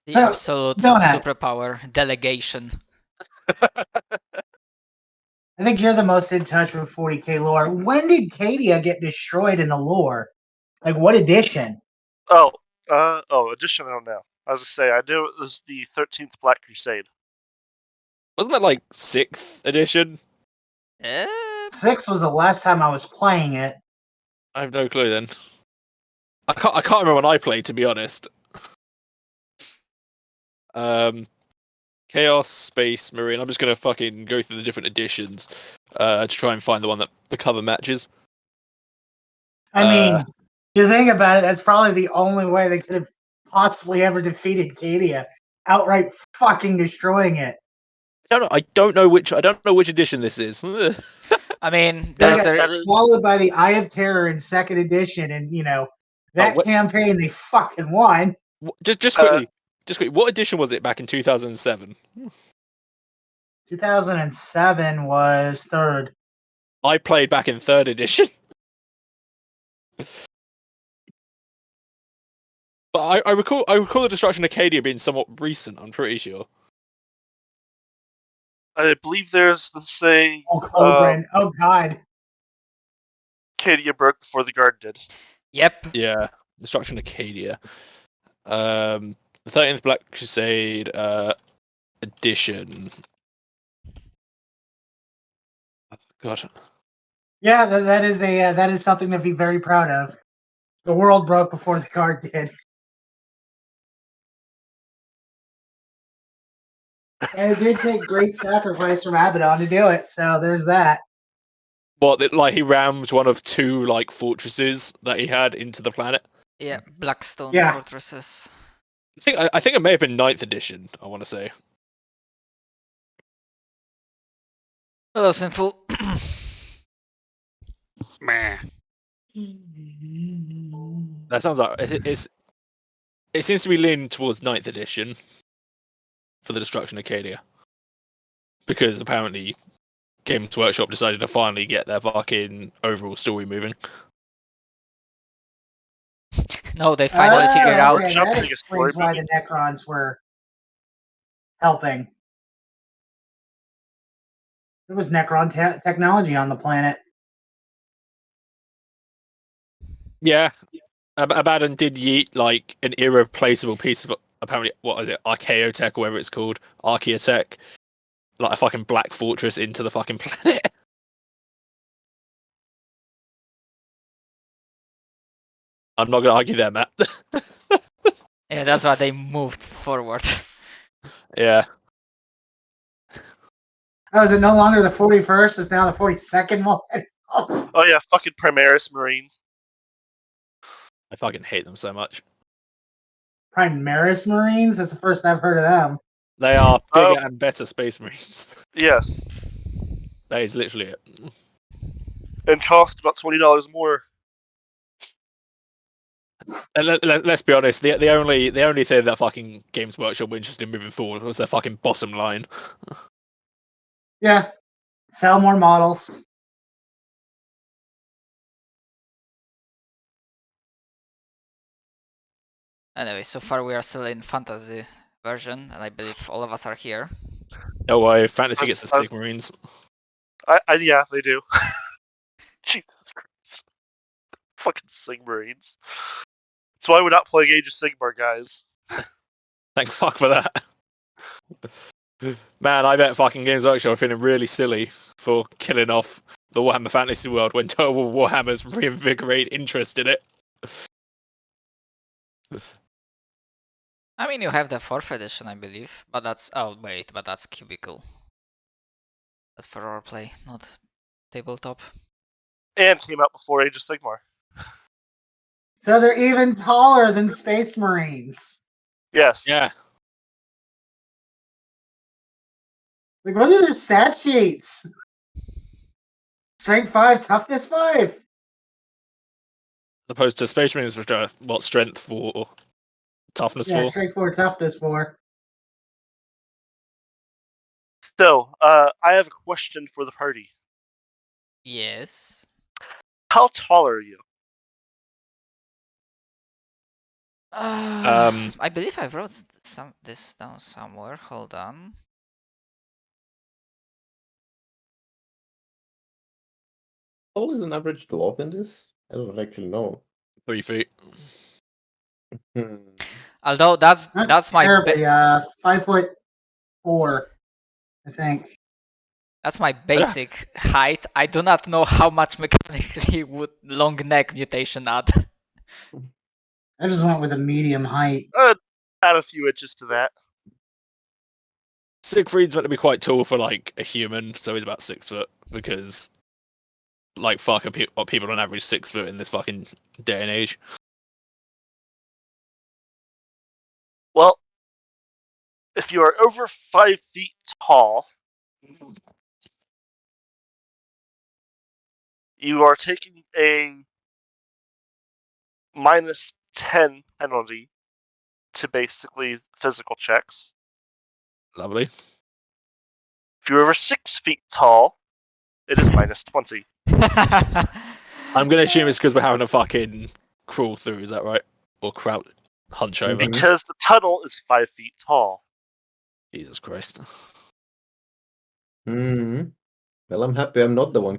The So, absolute Donut. superpower delegation. I think you're the most in touch with 40k lore. When did Cadia get destroyed in the lore? Like, what edition? Edition I don't know. I was gonna say, I knew it was the 13th Black Crusade. Wasn't that like 6th edition? 6 was the last time I was playing it. I have no clue then. I can't remember when I played, to be honest. Chaos, Space, Marine. I'm just gonna fucking go through the different editions to try and find the one that the cover matches. I mean, you think about it, that's probably the only way they could have possibly ever defeated Cadia. Outright fucking destroying it. I don't know which edition this is. I mean, They there's got a swallowed by the Eye of Terror in 2nd edition, and that campaign they fucking won. Just quickly, what edition was it back in 2007? 2007 was 3rd. I played back in 3rd edition. But I recall the destruction of Acadia being somewhat recent, I'm pretty sure. I believe there's the saying. Oh god. Acadia broke before the guard did. Yep. Yeah. Destruction of Acadia. The 13th Black Crusade edition. God. Yeah, that is something to be very proud of. The world broke before the guard did. And it did take great sacrifice from Abaddon to do it, so there's that. What, like he rammed one of 2 like fortresses that he had into the planet? Yeah, Blackstone Yeah. fortresses. I think it may have been 9th edition, I want to say. Hello, Sinful. Meh. That sounds like it seems to be leaning towards 9th edition for the destruction of Acadia. Because apparently Games Workshop decided to finally get their fucking overall story moving. No, they finally figured out. Okay, that explains why the Necrons were helping. There was Necron technology on the planet. Yeah. Abaddon did yeet like an irreplaceable piece of, apparently, what is it, Archaeotech or whatever it's called, Archaeotech, like a fucking black fortress into the fucking planet. I'm not gonna argue there, Matt. Yeah, that's why they moved forward. Yeah. Oh, is it no longer the 41st? It's now the 42nd one? Oh yeah, fucking Primaris Marines. I fucking hate them so much. Primaris Marines? That's the first I've heard of them. They are bigger and better Space Marines. Yes. That is literally it. And cost about $20 more. And let's be honest, the only thing that fucking Games Workshop were interested in moving forward was their fucking bottom line. Yeah. Sell more models. Anyway, so far we are still in fantasy version, and I believe all of us are here. No way, Fantasy gets the Sig Marines. Yeah, they do. Jesus Christ. Fucking Sig Marines. That's why we're not playing Age of Sigmar, guys. Thank fuck for that. Man, I bet fucking Games Workshop are feeling really silly for killing off the Warhammer Fantasy world when Total Warhammer's reinvigorate interest in it. I mean, you have the 4th edition, I believe, but that's but that's cubicle. That's for roleplay, not tabletop. And came out before Age of Sigmar. So they're even taller than Space Marines. Yes. Yeah. Like, what are their stat sheets? Strength 5, toughness 5. As opposed to Space Marines, which are what, strength 4, toughness 4. Yeah, strength 4, toughness 4. So, I have a question for the party. Yes. How tall are you? I believe I've wrote this down somewhere. Hold on. How tall is an average dwarf in this? I don't actually know. 3 feet. Hmm. Although that's Not my terribly. 5'4", I think. that's my basic height. I do not know how much mechanically would long neck mutation add. I just went with a medium height. Add a few inches to that. Siegfried's meant to be quite tall for like a human, so he's about 6 foot because, like, fuck, are people on average 6 foot in this fucking day and age? Well, if you are over 5 feet tall, you are taking a -10 penalty to basically physical checks. Lovely. If you're over 6 feet tall, it is -20. I'm gonna assume it's because we're having a fucking crawl through. Is that right? Or crouch, hunch over. Mhm. Because the tunnel is 5 feet tall. Jesus Christ. Hmm. Well, I'm happy I'm not the one.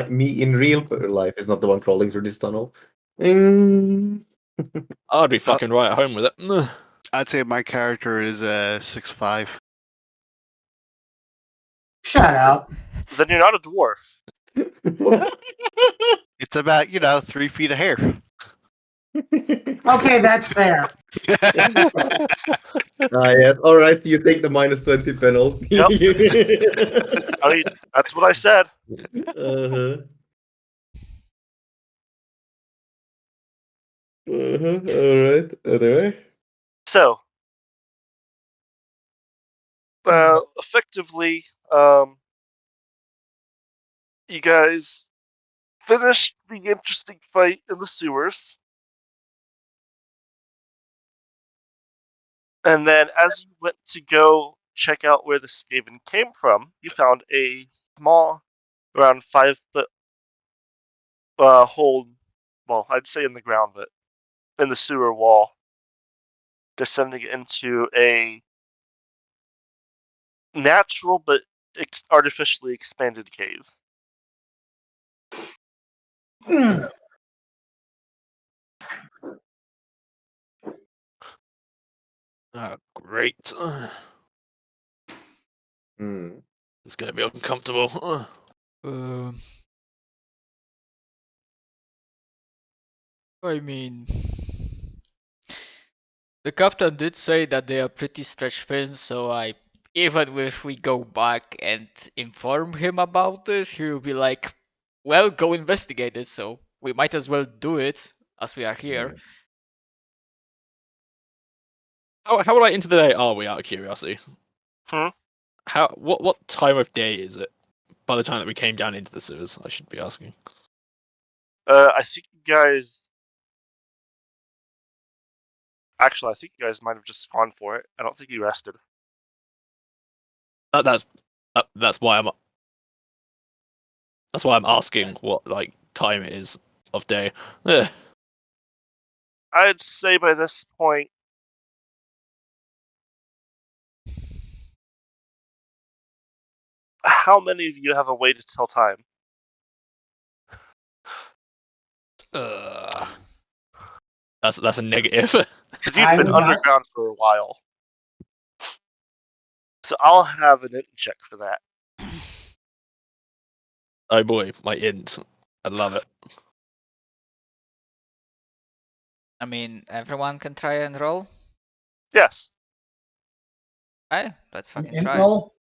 Me in real life is not the one crawling through this tunnel. Mm. I'd be fucking right at home with it. Ugh. I'd say my character is 6'5". Shut up. Then you're not a dwarf. It's about 3 feet of hair. Okay, that's fair. Yes. All right. So you take the -20 penalty. Yep. I mean, that's what I said. Uh-huh. All right. Anyway. So, effectively, you guys finished the interesting fight in the sewers. And then as you went to go check out where the Skaven came from, you found a small, around 5 foot hole, well, I'd say in the ground, but in the sewer wall, descending into a natural but artificially expanded cave. Mm. Oh, great. Hmm. It's gonna be uncomfortable. Um, I mean, the captain did say that they are pretty stretched thin, so even if we go back and inform him about this, he'll be like, well, go investigate it, so we might as well do it as we are here. How late into the day are we, out of curiosity? Hmm? What time of day is it? By the time that we came down into the sewers, I should be asking. I think you guys. Actually, I think you guys might have just gone for it. I don't think you rested. That's why I'm asking what like time it is of day. Ugh. I'd say by this point, how many of you have a way to tell time? That's a negative. Because you've I been would not. underground for a while. So I'll have an int check for that. Oh boy, my int. I love it. I mean, everyone can try and roll. Yes, Hey, let's fucking Int try. roll?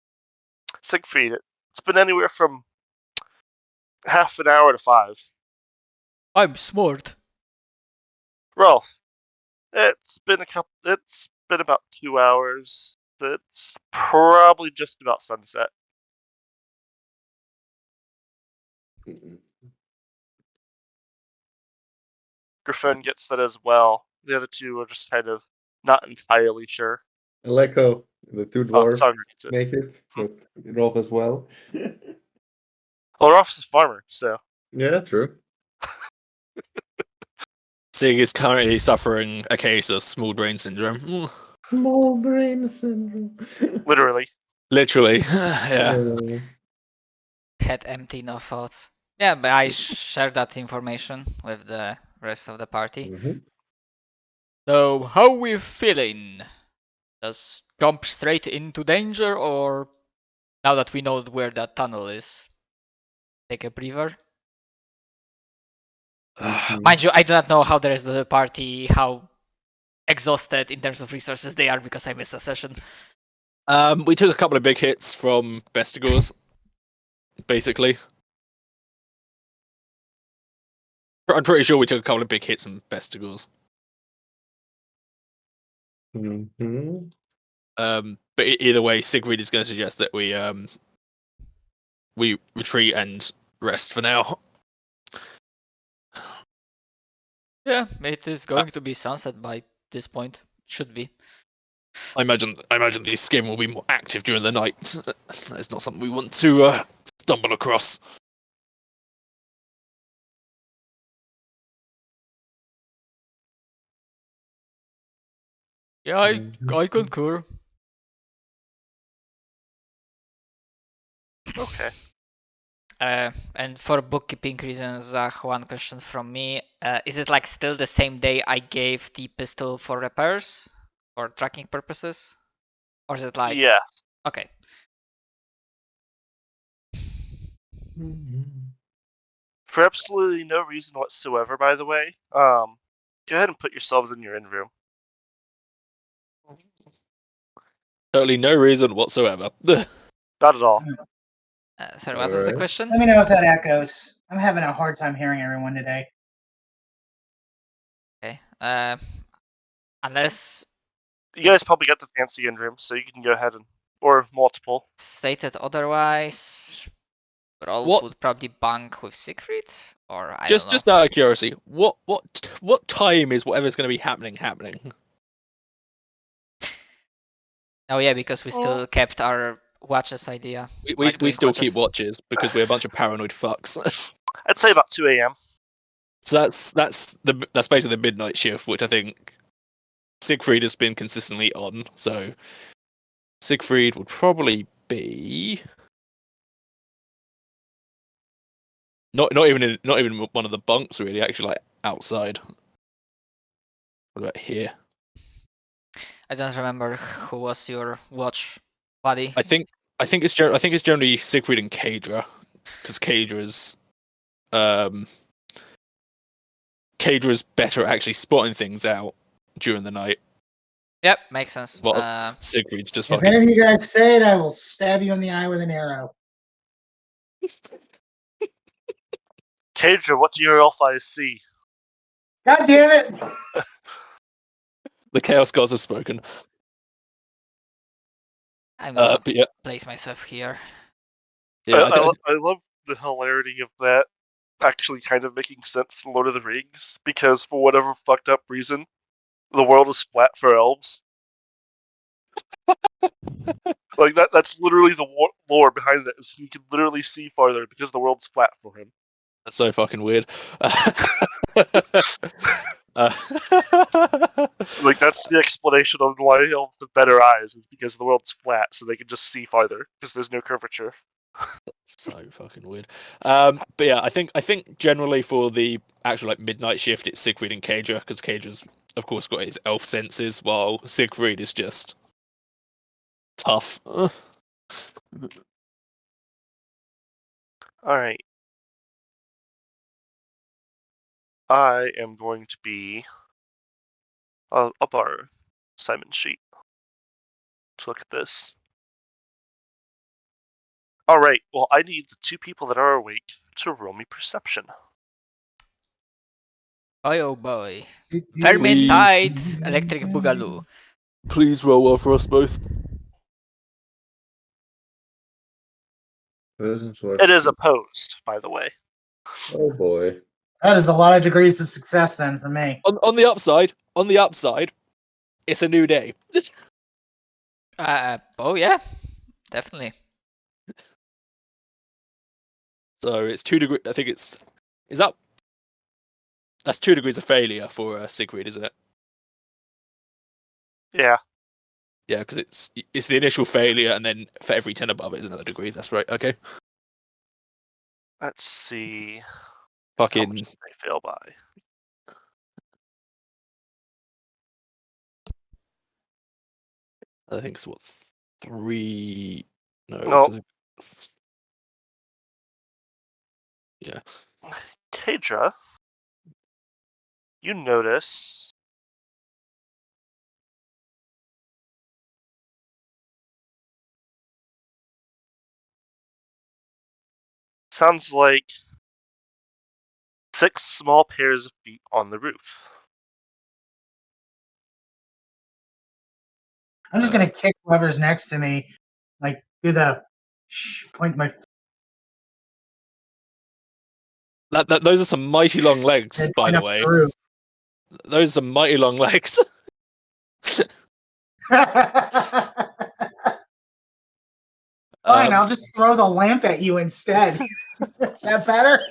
Siegfried. It's been anywhere from half an hour to 5. I'm smart. Rolf, it's been about 2 hours. It's probably just about sunset. Griffin gets that as well. The other two are just kind of not entirely sure. I like how the two Oh, dwarves Sandra gets it. make it, but Rolf as well. Well, Rolf's a farmer, so Yeah, true. Sig is currently suffering a case of small brain syndrome. Small brain syndrome. Literally. Literally, yeah. Head empty, no thoughts. Yeah, but I share that information with the rest of the party. Mhm. So, how we feeling? Just jump straight into danger, or now that we know where that tunnel is, take a breather? Mhm. Mind you, I do not know how the rest of the party, how exhausted in terms of resources they are because I missed a session. We took a couple of big hits from Bestigors, basically. I'm pretty sure we took a couple of big hits from Bestigors. Mhm. But either way, Sigrid is going to suggest that we retreat and rest for now. Yeah, it is going to be sunset by this point. Should be. I imagine this game will be more active during the night. It's not something we want to stumble across. Yeah, I concur. Okay. And for bookkeeping reasons, Zach, one question from me. Is it like still the same day I gave the pistol for repairs for tracking purposes? Or is it like Yeah. okay. For absolutely no reason whatsoever, by the way. Go ahead and put yourselves in your in room. Totally no reason whatsoever. Not at all. Sorry, what was the Alright. question? Let me know if that echoes. I'm having a hard time hearing everyone today. Okay. Unless You guys probably got the fancy in room, so you can go ahead and or multiple. stated otherwise, Rolf What? would probably bank with Siegfried, or I don't know. Just out of curiosity, what time is whatever's going to be happening? Oh yeah, because we still kept our watches idea. We Like doing still watches. keep watches because we're a bunch of paranoid fucks. I'd say about 2 a.m. So that's basically the midnight shift, which I think Siegfried has been consistently on. So Siegfried would probably be not even one of the bunks really. Actually, like outside. What about here? I don't remember who was your watch buddy. I think it's generally Siegfried and Kadra, because Kadra's better at actually spotting things out during the night. Yep, makes sense. Well, Siegfried's just If fucking. any of you guys say it, I will stab you in the eye with an arrow. Kadra, what do your elf eyes see? God damn it! The Chaos Gods have spoken. I'm gonna But yeah, place myself here. I love the hilarity of that actually kind of making sense in Lord of the Rings, because for whatever fucked up reason, the world is flat for elves. Like that's literally the lore behind it. Is he can literally see farther because the world's flat for him. that's so fucking weird. Like that's the explanation of why elves have better eyes, is because the world's flat, so they can just see farther because there's no curvature. So fucking weird. But yeah, I think generally for the actual like midnight shift, it's Siegfried and Kadra, because Kadra's of course got his elf senses, while Siegfried is just tough. Alright. I am going to be. I'll borrow Simon's sheet to look at this. Alright, well, I need the two people that are awake to roll me perception. Boy, oh boy. Vermintide Electric Boogaloo. Please roll well for us both. It is opposed, by the way. Oh boy. That is a lot of degrees of success then for me. On the upside, it's a new day. Oh yeah, definitely. So it's 2 degrees. I think it's that's 2 degrees of failure for Siegfried, isn't it? Yeah. Yeah, because it's the initial failure, and then for every 10 above it is another degree. That's right. Okay. Let's see. How Fucking. much did they fail by? I think it's what 3. No. No. 'cause yeah. Kedra, you notice sounds like 6 small pairs of feet on the roof. I'm just gonna kick whoever's next to me, like do the point my Those are some mighty long legs, head by point the up way. the roof. Those are some mighty long legs. Fine, I'll just throw the lamp at you instead. Is that better?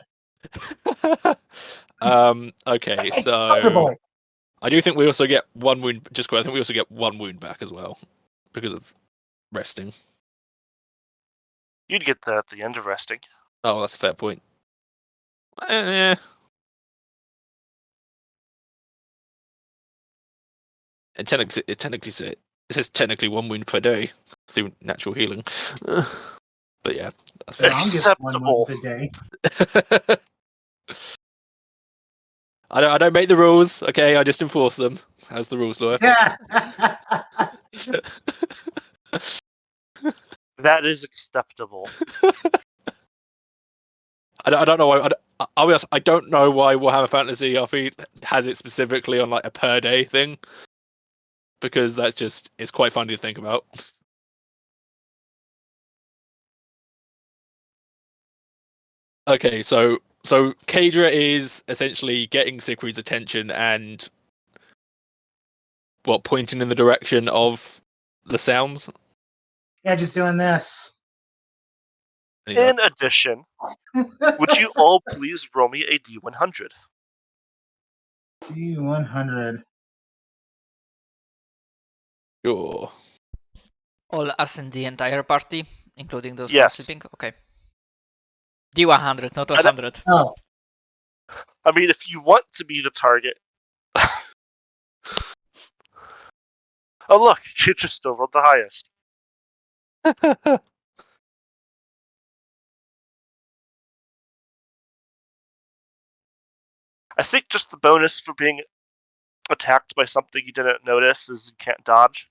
Okay, Soldier so boy. I do think we also get 1 wound. Just I think we also get 1 wound back as well because of resting. You'd get that at the end of resting. Oh, that's a fair point. Eh. And it says technically 1 wound per day through natural healing. But yeah, that's fair. I'm just one Acceptable. wound a day. I don't make the rules, okay? I just enforce them as the rules lawyer. That is acceptable. I don't know why. I'll be honest, I don't know why Warhammer Fantasy RP has it specifically on like a per day thing, because it's quite funny to think about. Okay, so Kadra is essentially getting Siegfried's attention and pointing in the direction of the sounds. Yeah, just doing this. In addition, would you all please roll me a D100? D100. Sure. All us in the entire party, including those who are Yes. sleeping? Okay. D100, not 100. Oh, I mean, if you want to be the target. Oh, look, you just still rolled the highest. I think just the bonus for being attacked by something you didn't notice is you can't dodge.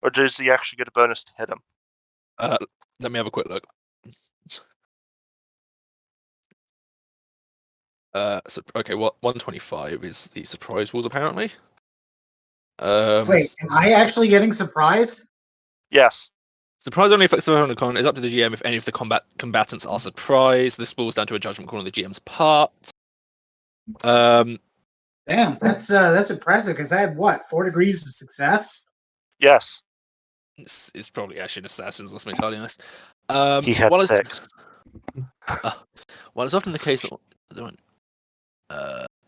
Or does he actually get a bonus to hit him? Let me have a quick look. Okay, 125 is the surprise rules apparently. wait, am I actually getting surprised? Yes. Surprise only affects the con. It's up to the GM if any of the combatants are surprised. This falls down to a judgment call on the GM's part. Damn, that's impressive because I had 4 degrees of success? Yes. It's probably actually an assassin's, let's be entirely honest. He had 6. Well, it's often the case that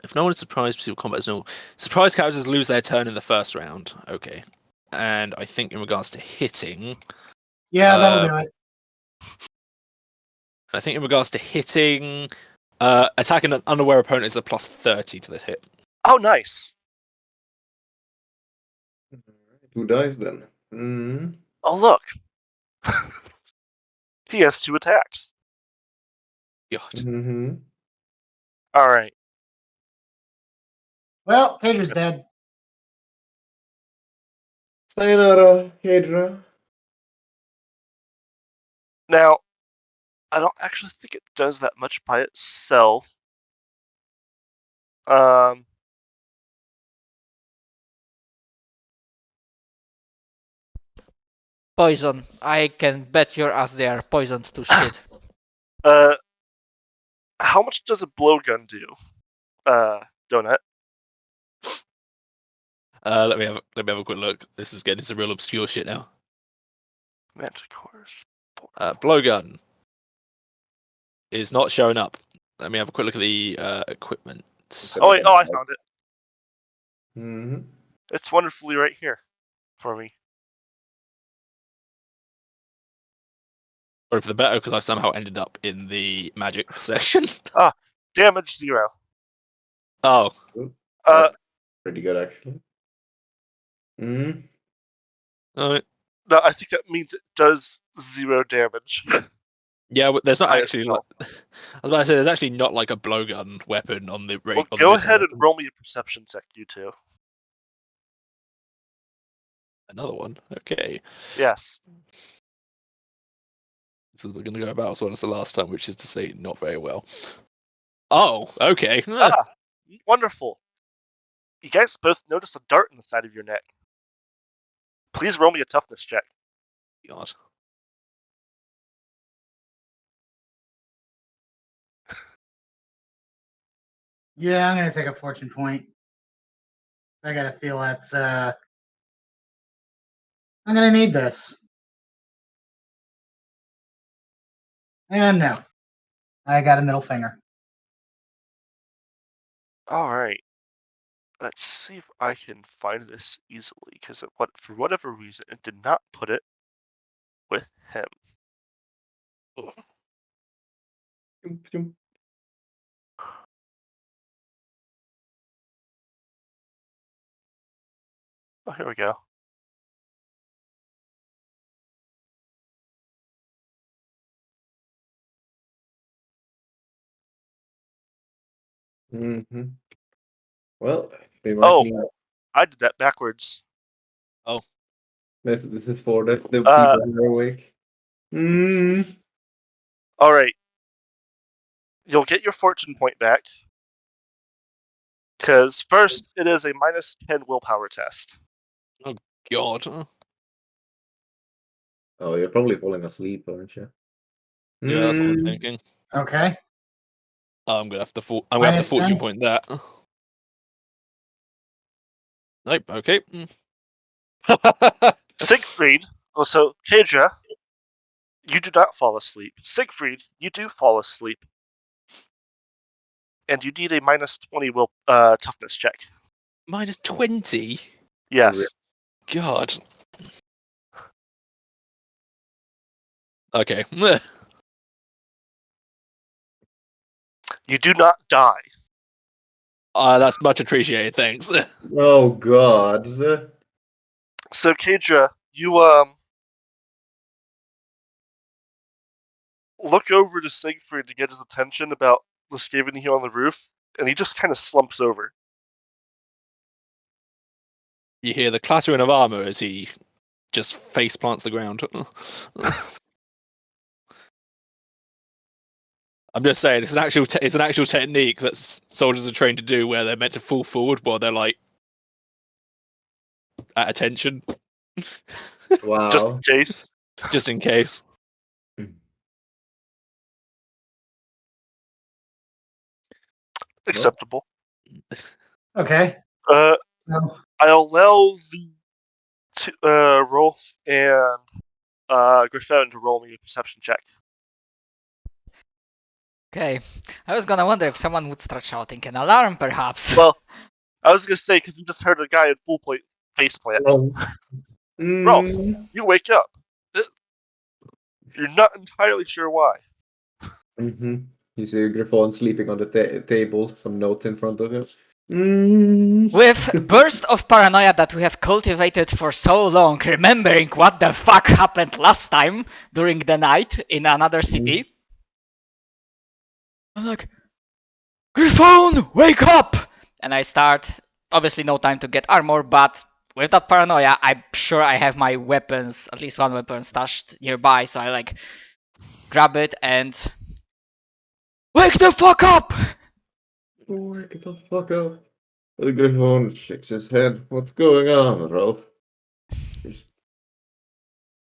if no one is surprised, pursuit combat is no. Surprise characters lose their turn in the first round. Okay. And I think in regards to hitting. Yeah, that'll do it. I think in regards to hitting, attacking an unaware opponent is a plus 30 to the hit. Oh, nice. 2 dice then. Mm. Oh, look. He has 2 attacks. God. Mm-hmm. All right. Well, Pager's dead. Sayonara, Hedra. Now, I don't actually think it does that much by itself. Poison. I can bet your ass they are poisoned to shit. How much does a blowgun do? Donut. Let me have a quick look. This is getting some real obscure shit now. Manticores. Blowgun is not showing up. Let me have a quick look at the equipment. Oh wait, I found it. Mm-hmm. It's wonderfully right here. for me. Or for the better, because I somehow ended up in the magic section. Damage 0. Oh, Pretty good, actually. Mm. alright. No, I think that means it does 0 damage. Yeah, but there's not By actually like. I was about to say there's actually not like a blowgun weapon on the rate. Well, go ahead and roll me a perception check, you two. Another one. Okay. Yes. So we're going to go about as well as the last time, which is to say, not very well. Oh, okay. Wonderful. You guys both notice a dart in the side of your neck. Please roll me a toughness check. God. Yeah, I'm gonna take a fortune point. I gotta feel that's I'm gonna need this. And no. I got a middle finger. Alright. Let's see if I can find this easily, because for whatever reason, it did not put it with him. Oh, here we go. Mm-hmm. Well, we might Oh, need. I did that backwards. This is for the people who are awake. Mm. Alright. You'll get your fortune point back. Because first, it is a minus 10 willpower test. God. Oh, you're probably falling asleep, aren't you? Yeah, that's what I'm Mm. thinking. Okay. I'm gonna have to. I'm gonna have to Minus fortune 10? point that. Nope. Okay. Siegfried, also Kedra, you do not fall asleep. Siegfried, you do fall asleep. And you need a minus 20 toughness check. Minus 20. Yes. God. Okay. You do not die. That's much appreciated. Thanks. Oh God. So Kedra, you look over to Siegfried to get his attention about the Skaven here on the roof, and he just kind of slumps over. You hear the clattering of armor as he just face plants the ground. I'm just saying, it's an actual technique that soldiers are trained to do, where they're meant to fall forward while they're like at attention, Wow. Just in case. just in case. Acceptable. Okay. Uh, So, I'll allow the Rolf and Griffin to roll me a perception check. Okay. I was gonna wonder if someone would start shouting an alarm, perhaps. Well, I was gonna say, because you just heard a guy in full face plant. Oh. Rolf, Mm. you wake up. You're not entirely sure why. Mm-hmm. You see Griffon sleeping on the table, some notes in front of him. Mm. With burst of paranoia that we have cultivated for so long, remembering what the fuck happened last time during the night in another city. I'm like, Griffon, wake up! And I start, obviously no time to get armor, but with that paranoia, I'm sure I have my weapons, at least one weapon stashed nearby, so I like grab it and wake the fuck up! Wake the fuck up. The Griffon shakes his head. What's going on, Rolf?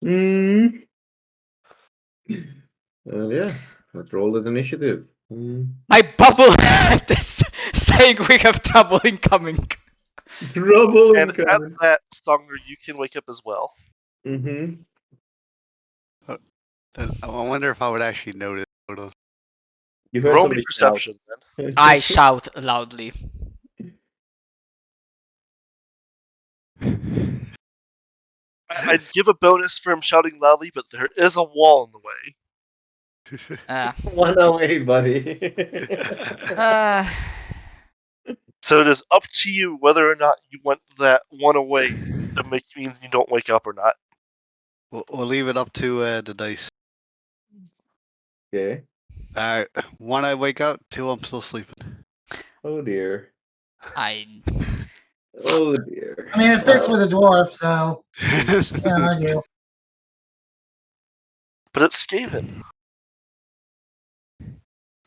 Mm. Yeah, let's roll that initiative. Mm. My bubble is saying we have trouble incoming. Trouble And is at coming. that, Songer, you can wake up as well. Mm-hmm. I wonder if I would actually notice. Hold on. You heard Roll me somebody perception then. shout. I shout loudly. I'd give a bonus for him shouting loudly, but there is a wall in the way. One away, buddy. So it is up to you whether or not you want that one away to make means you don't wake up or not. We'll leave it up to the dice. Okay. Alright, 1 I wake up, 2 I'm still sleeping. Oh dear. I Oh dear. I mean, it fits with a dwarf, so can't argue. But it's Skaven.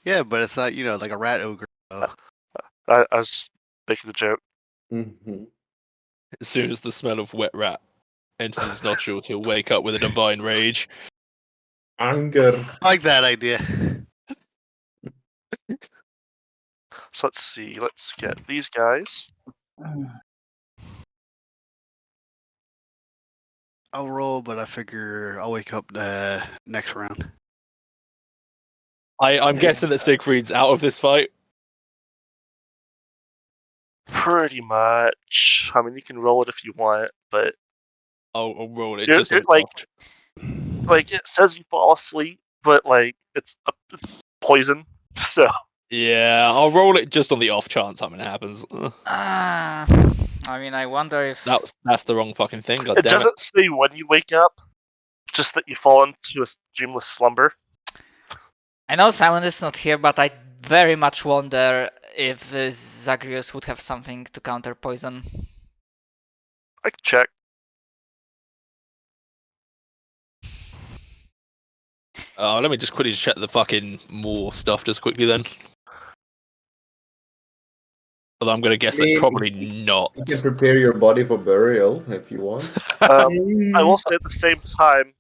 Yeah, but it's not, like a rat ogre. So. I was just making a joke. Mm-hmm. As soon as the smell of wet rat enters his nostrils, he'll wake up with a divine rage. Anger. I like that idea. So let's see. Let's get these guys. I'll roll, but I figure I'll wake up the next round. I'm guessing that Siegfried's out of this fight. Pretty much. I mean, you can roll it if you want, but I'll roll it You're- just you're on like- off. it says you fall asleep, but it's poison. So Yeah, I'll roll it just on the off chance something happens. I mean, I wonder if That's the wrong fucking thing. God it damn it. doesn't say when you wake up, just that you fall into a dreamless slumber. I know Simon is not here, but I very much wonder if Zagreus would have something to counter poison. I can check. Let me just quickly check the fucking more stuff just quickly then. Although I'm going to guess that probably not. You can prepare your body for burial if you want. I will say at the same time,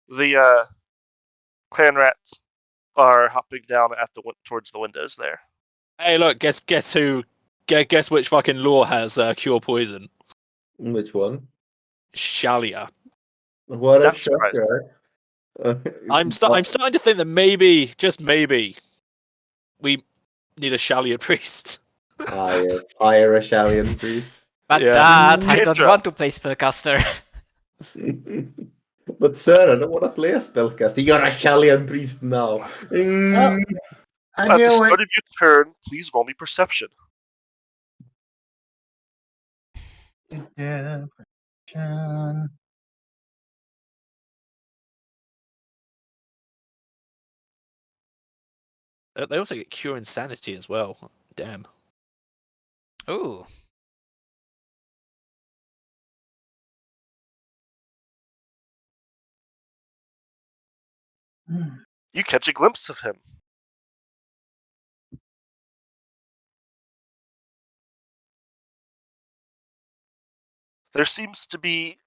the clan rats are hopping down towards the windows there. Hey, look, guess which fucking law has cure poison? Which one? Shalia. What a That's surprising. shocker. I'm starting to think that maybe, just maybe, we need a Shalia priest. Hire a Shalian priest. But Yeah. that, I don't Kendra. want to play spellcaster. But sir, I don't want to play a spellcaster. You're a Shalian priest now. Well, I At the deal with start of your turn, please roll me perception. depression. They also get cure insanity as well. Damn. Ooh. You catch a glimpse of him. There seems to be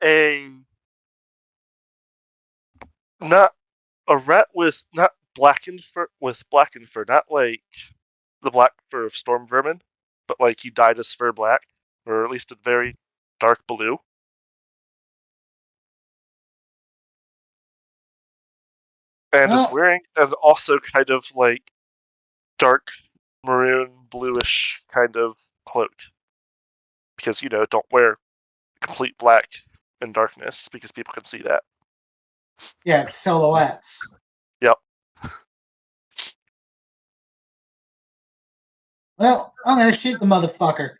not a rat with not blackened fur, not like the black fur of storm vermin, but like he dyed his fur black, or at least a very dark blue. And is Well- wearing an also kind of like dark maroon bluish kind of cloak. Because, don't wear complete black in darkness because people can see that. Yeah, silhouettes. Yep. Well, I'm gonna shoot the motherfucker.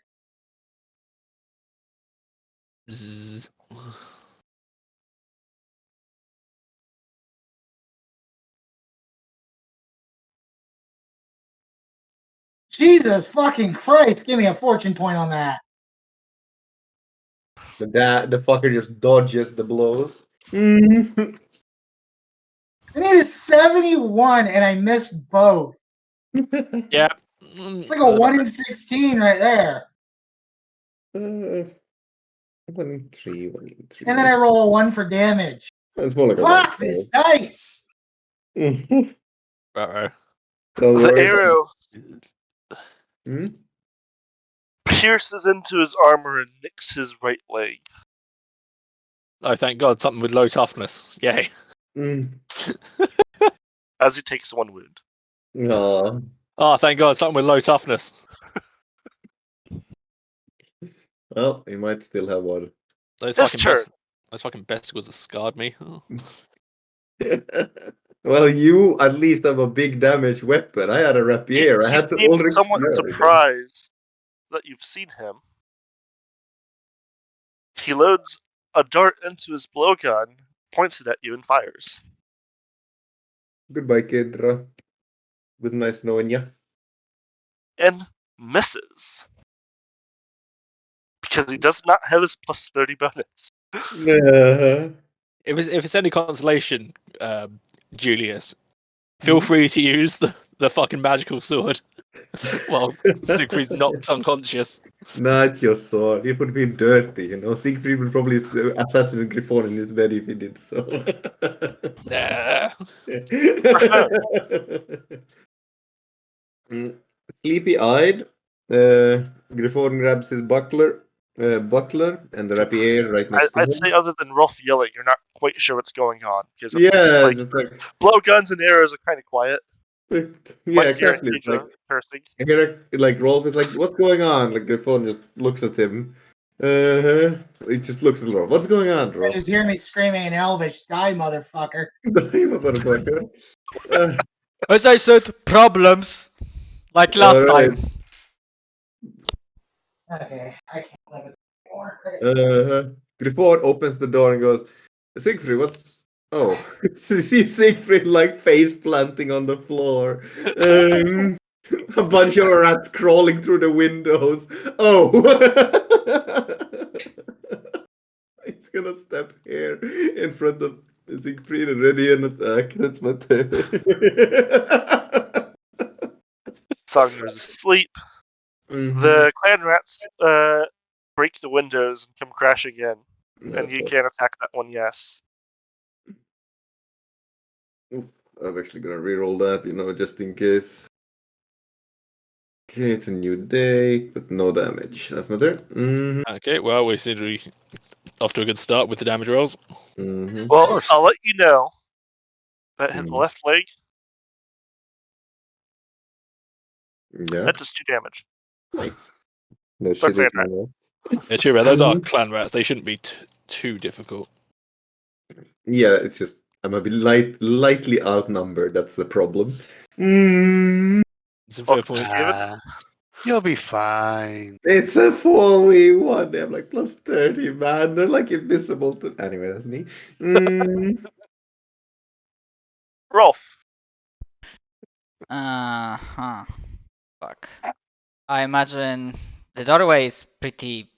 Zzz. Jesus fucking Christ! Give me a fortune point on that. The fucker just dodges the blows. I need a 71 and I missed both. Yeah. It's like a 1 in 16 right there. 1 in 3, 1 in 3. And then I roll a 1 for damage. It's more like Fuck this dice! a Uh-oh. The arrow Hmm? pierces into his armor and nicks his right leg. Oh, thank God, something with low toughness. Yay. As he takes 1 wound. Aw. Oh, thank God, something with low toughness. Well, he might still have one. Those His fucking turn. best. Those fucking besticles that scarred me. Oh. Well, you at least have a big damage weapon. I had a rapier. I He had to seems Ulrich somewhat Snare again. surprised that you've seen him. He loads a dart into his blowgun, points it at you, and fires. Goodbye, Kedra. Good nice knowing you. And misses. Because he does not have his plus 30 bonus. If it's any consolation, Julius, feel free to use the fucking magical sword while Siegfried's knocked unconscious. Not your sword. It would be dirty, you know. Siegfried would probably assassinate Griffon in his bed if he did so. Nah. Sleepy-eyed, Griffon grabs his buckler, and the rapier right next to him. I'd say, other than Rolf yelling, you're not quite sure what's going on. Because Yeah, like, just like blowguns and arrows are kind of quiet. yeah, Like exactly. It's like cursing. like Rolf is like, "What's going on?" Like Griffon just looks at him. He just looks at Rolf. What's going on, You Rolf? just hear me screaming in Elvish, "Die, motherfucker!" Motherfucker. As I said, problems. Like last Alright. time. Okay, I can't live with it anymore. Griffon opens the door and goes, Siegfried, what's... Oh, so you see Siegfried like face planting on the floor. A bunch of rats crawling through the windows. Oh! He's gonna step here in front of Siegfried and ready an attack. That's my turn. Sogner's asleep. Mhm. The clan rats break the windows and come crashing in. And you can't attack that one, yes. I'm actually gonna reroll that, you know, just in case. Okay, it's a new day, but no damage. That's my turn. Mm-hmm. Okay, well, we seem to be off to a good start with the damage rolls. Mm-hmm. Well, I'll let you know that hit the Mhm. left leg. Yeah, That does 2 damage. nice. No Fuck shit. that. Yeah, true, but those are clan rats. They shouldn't be too difficult. Yeah, it's just I'm a bit lightly outnumbered. That's the problem. Mm. It's a fair Oh, point. Steven? You'll be fine. It's a 4v1. They have like plus 30, man. They're like invisible to. Anyway, that's me. Mm. Rolf. Huh. Fuck. I imagine the doorway is pretty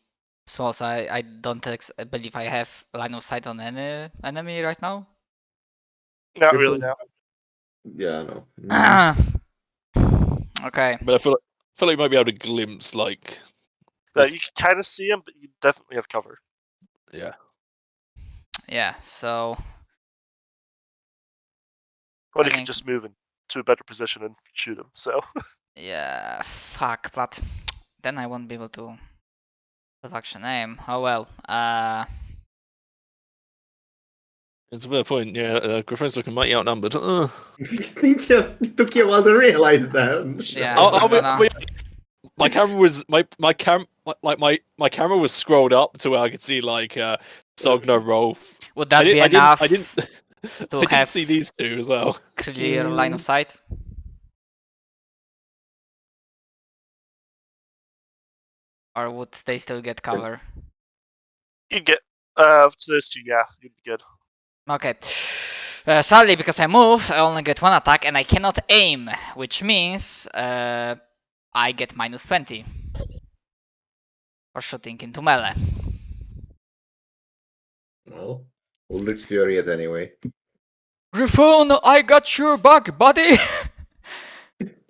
small, so I don't believe I have line of sight on any enemy right now. Not really, no. Yeah, I know. Mm. Okay. But I feel like you might be able to glimpse, like... You this- can kind of see him, but you definitely have cover. Yeah. Yeah, so But I you can think- just move into a better position and shoot him, so. yeah, fuck, but then I won't be able to action aim. Oh well. It's a fair point, yeah. Griffin's looking mighty outnumbered. I think it took you a while to realize that. Yeah. I'll be gonna- honest, my camera was my camera was scrolled up to where I could see like Sogno, Rolf. Would that be I enough didn't to I didn't have see these two as well. clear line of sight? Or would they still get cover? You'd get, to those 2, yeah, you'd be good. Okay. Sadly, because I moved, I only get 1 attack and I cannot aim, which means I get minus 20 for shooting into melee. Well, Ulrich's Fury it anyway. Griffon, I got your back, buddy!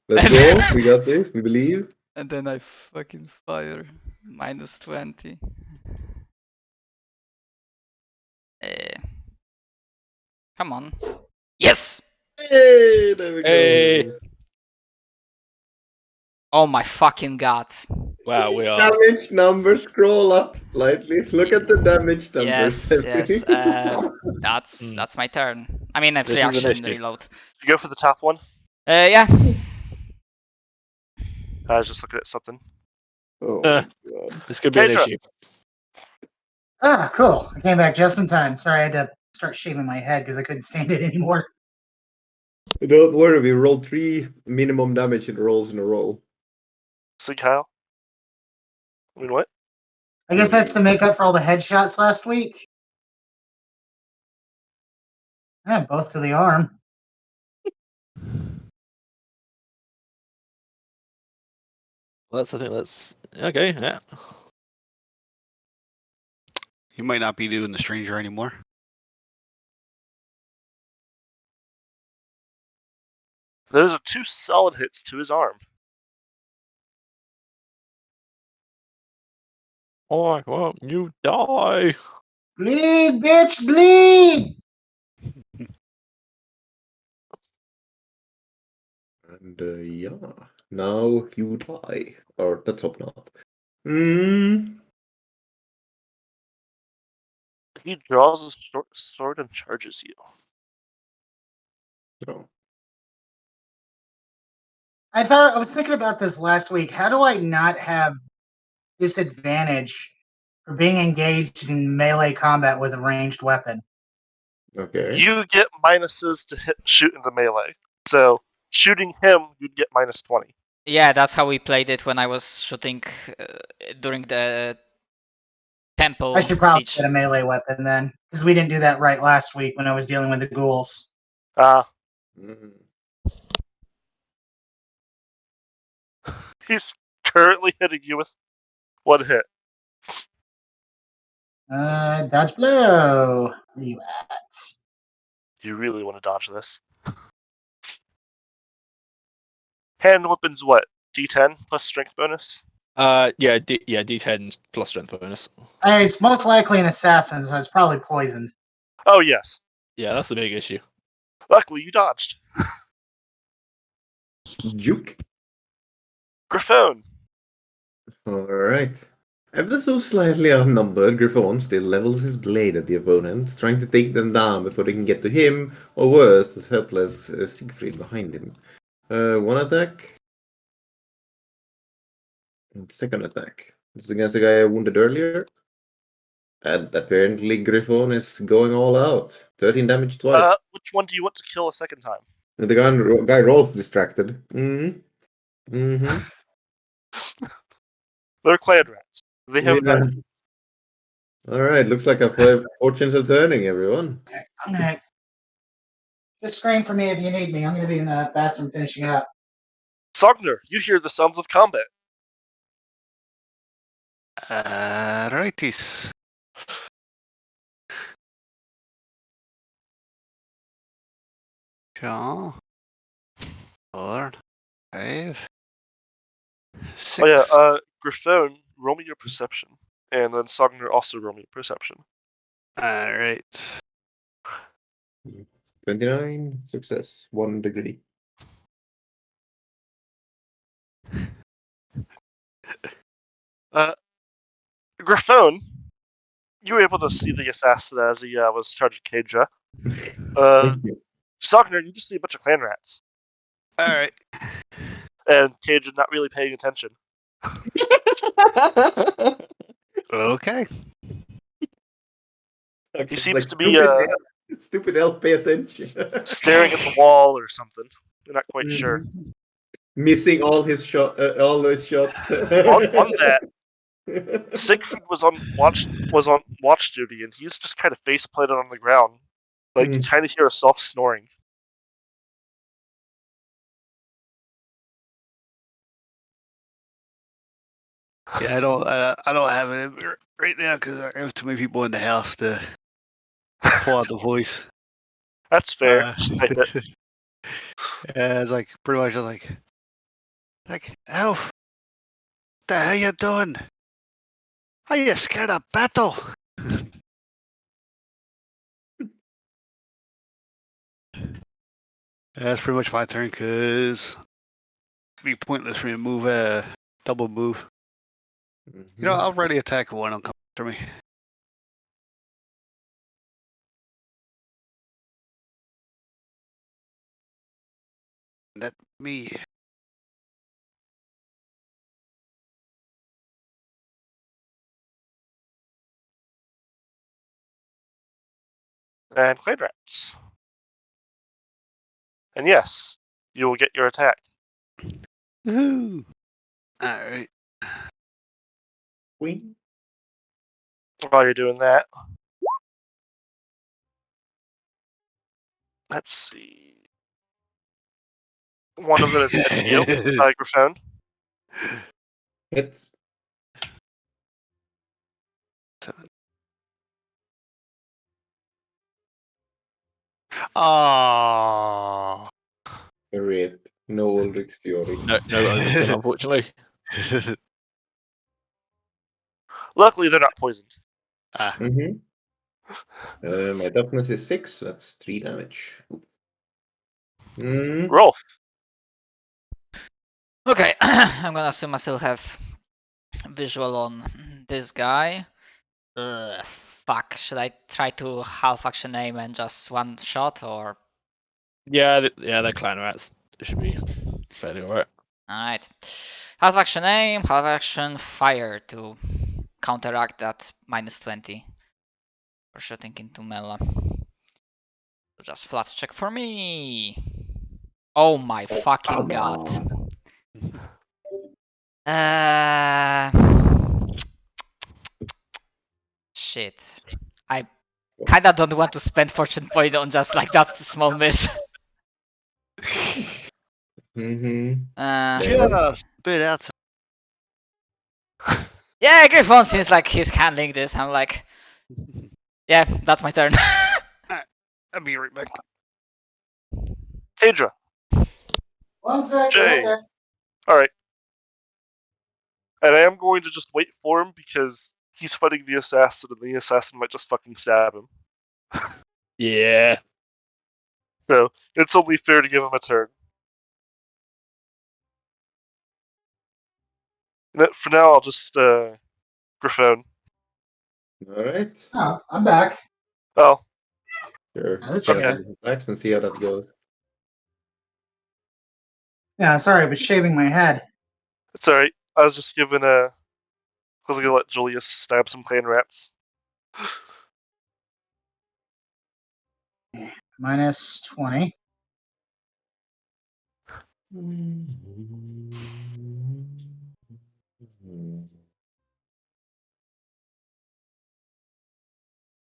Let's go. We got this. We believe. And then I fucking fire. Minus 20. Come on. Yes! Hey, there we go. Hey. Oh my fucking god. Wow, we are. Damage numbers scroll up slightly. Look at the damage numbers. Yes. That's my turn. I mean, a free This is an action issue. reload. You go for the top one. Yeah. I was just looking at something. Oh Uh, my god. This could be an Kendra. issue. Ah, cool. I came back just in time. Sorry, I had to start shaving my head because I couldn't stand it anymore. Don't worry, we rolled 3 minimum damage in rolls in a row. See, Kyle? I mean, what? I guess that's to make up for all the headshots last week. Yeah, both to the arm. Well, I think that's okay. Yeah. You might not be doing the stranger anymore. Those are 2 solid hits to his arm. Why won't you die? Bleed, bitch, bleed! And yeah, now you die. Or let's hope not. Hmm. He draws a short sword and charges you. No. I was thinking about this last week. How do I not have disadvantage for being engaged in melee combat with a ranged weapon? Okay. You get minuses to shoot in the melee. So shooting him, you'd get minus 20. Yeah, that's how we played it when I was shooting during the temple I should probably siege. get a melee weapon then, because we didn't do that right last week when I was dealing with the ghouls. Mm. He's currently hitting you with 1 hit. Dodge blow. Where you at? You really want to dodge this. Hand weapons, what? D10 plus strength bonus? Yeah, D10 plus strength bonus. It's most likely an assassin, so it's probably poisoned. Oh, yes. Yeah, that's the big issue. Luckily, you dodged. Juke. Griffon. Alright. Ever so slightly outnumbered, Griffon still levels his blade at the opponent, trying to take them down before they can get to him, or worse, the helpless Siegfried behind him. 1 attack. And 2nd attack. This is against the guy I wounded earlier. And apparently Griffon is going all out. 13 damage twice. Which one do you want to kill a second time? And the guy Rolf distracted. Mm-hmm. Mm-hmm. They're clan rats. They have Yeah. advantage. Alright, looks like our fortunes are turning, everyone. I'm gonna just scream for me if you need me. I'm gonna be in the bathroom finishing up. Sogner, you hear the sounds of combat. Righties. Sure. 4, 5, 6. Oh yeah, Griffon, roll me your perception. And then Sogner also roll me perception. Alright. 29, success, 1 degree. Griffon, you were able to see the assassin as he was charging Kedra. Thank you. Sogner, you just see a bunch of clan rats. Alright. And Kedra not really paying attention. Okay. He seems to be stupid elf, pay attention. staring at the wall or something. You're not quite sure. Missing all his shots. On that, Siegfried was on watch duty, and he's just kind of face planted on the ground, like you kind of hear a soft snoring. Yeah, I don't have it right now because I have too many people in the house to pull out the voice. That's fair. Just type it. Yeah, it's like pretty much like Elf, what the hell you doing? Are you scared of battle? That's pretty much my turn because it'd be pointless for me to move double move. You know, I'll ready attack one will come after me. Let me. and clay rats. And yes, you will get your attack. Woohoo! Alright. Queen. While you're doing that, let's see. One of them is hit you, Griffon. Hits. Oh. Rip. No Ulrich's Fury. No overkill, unfortunately. Luckily, they're not poisoned. Mm-hmm. My toughness is 6, so that's 3 damage. Mm. Roll. Okay, I'm gonna assume I still have visual on this guy. Fuck, should I try to half action aim and just one shot or? Yeah, they're clan rats. It should be fairly alright. Alright. Half action aim, half action fire to counteract that -20 for shooting into melee. So just flat check for me. Oh my fucking god. Shit. I kinda don't want to spend fortune point on just like that small miss. Mm-hmm. Just bit out. Yeah, Griffon seems like he's handling this. I'm like, yeah, that's my turn. I'll be right back. Tadra. 1 sec. Jay. Right there. Alright. And I am going to just wait for him because he's fighting the assassin and the assassin might just fucking stab him. Yeah. So it's only fair to give him a turn. For now, I'll just Griffon. Alright. Oh, I'm back. Oh, Sure. That's Try okay. out the attacks and see how that goes. Yeah, sorry, I was shaving my head. it's alright. I was just giving I was gonna let Julius stab some clan rats. -20.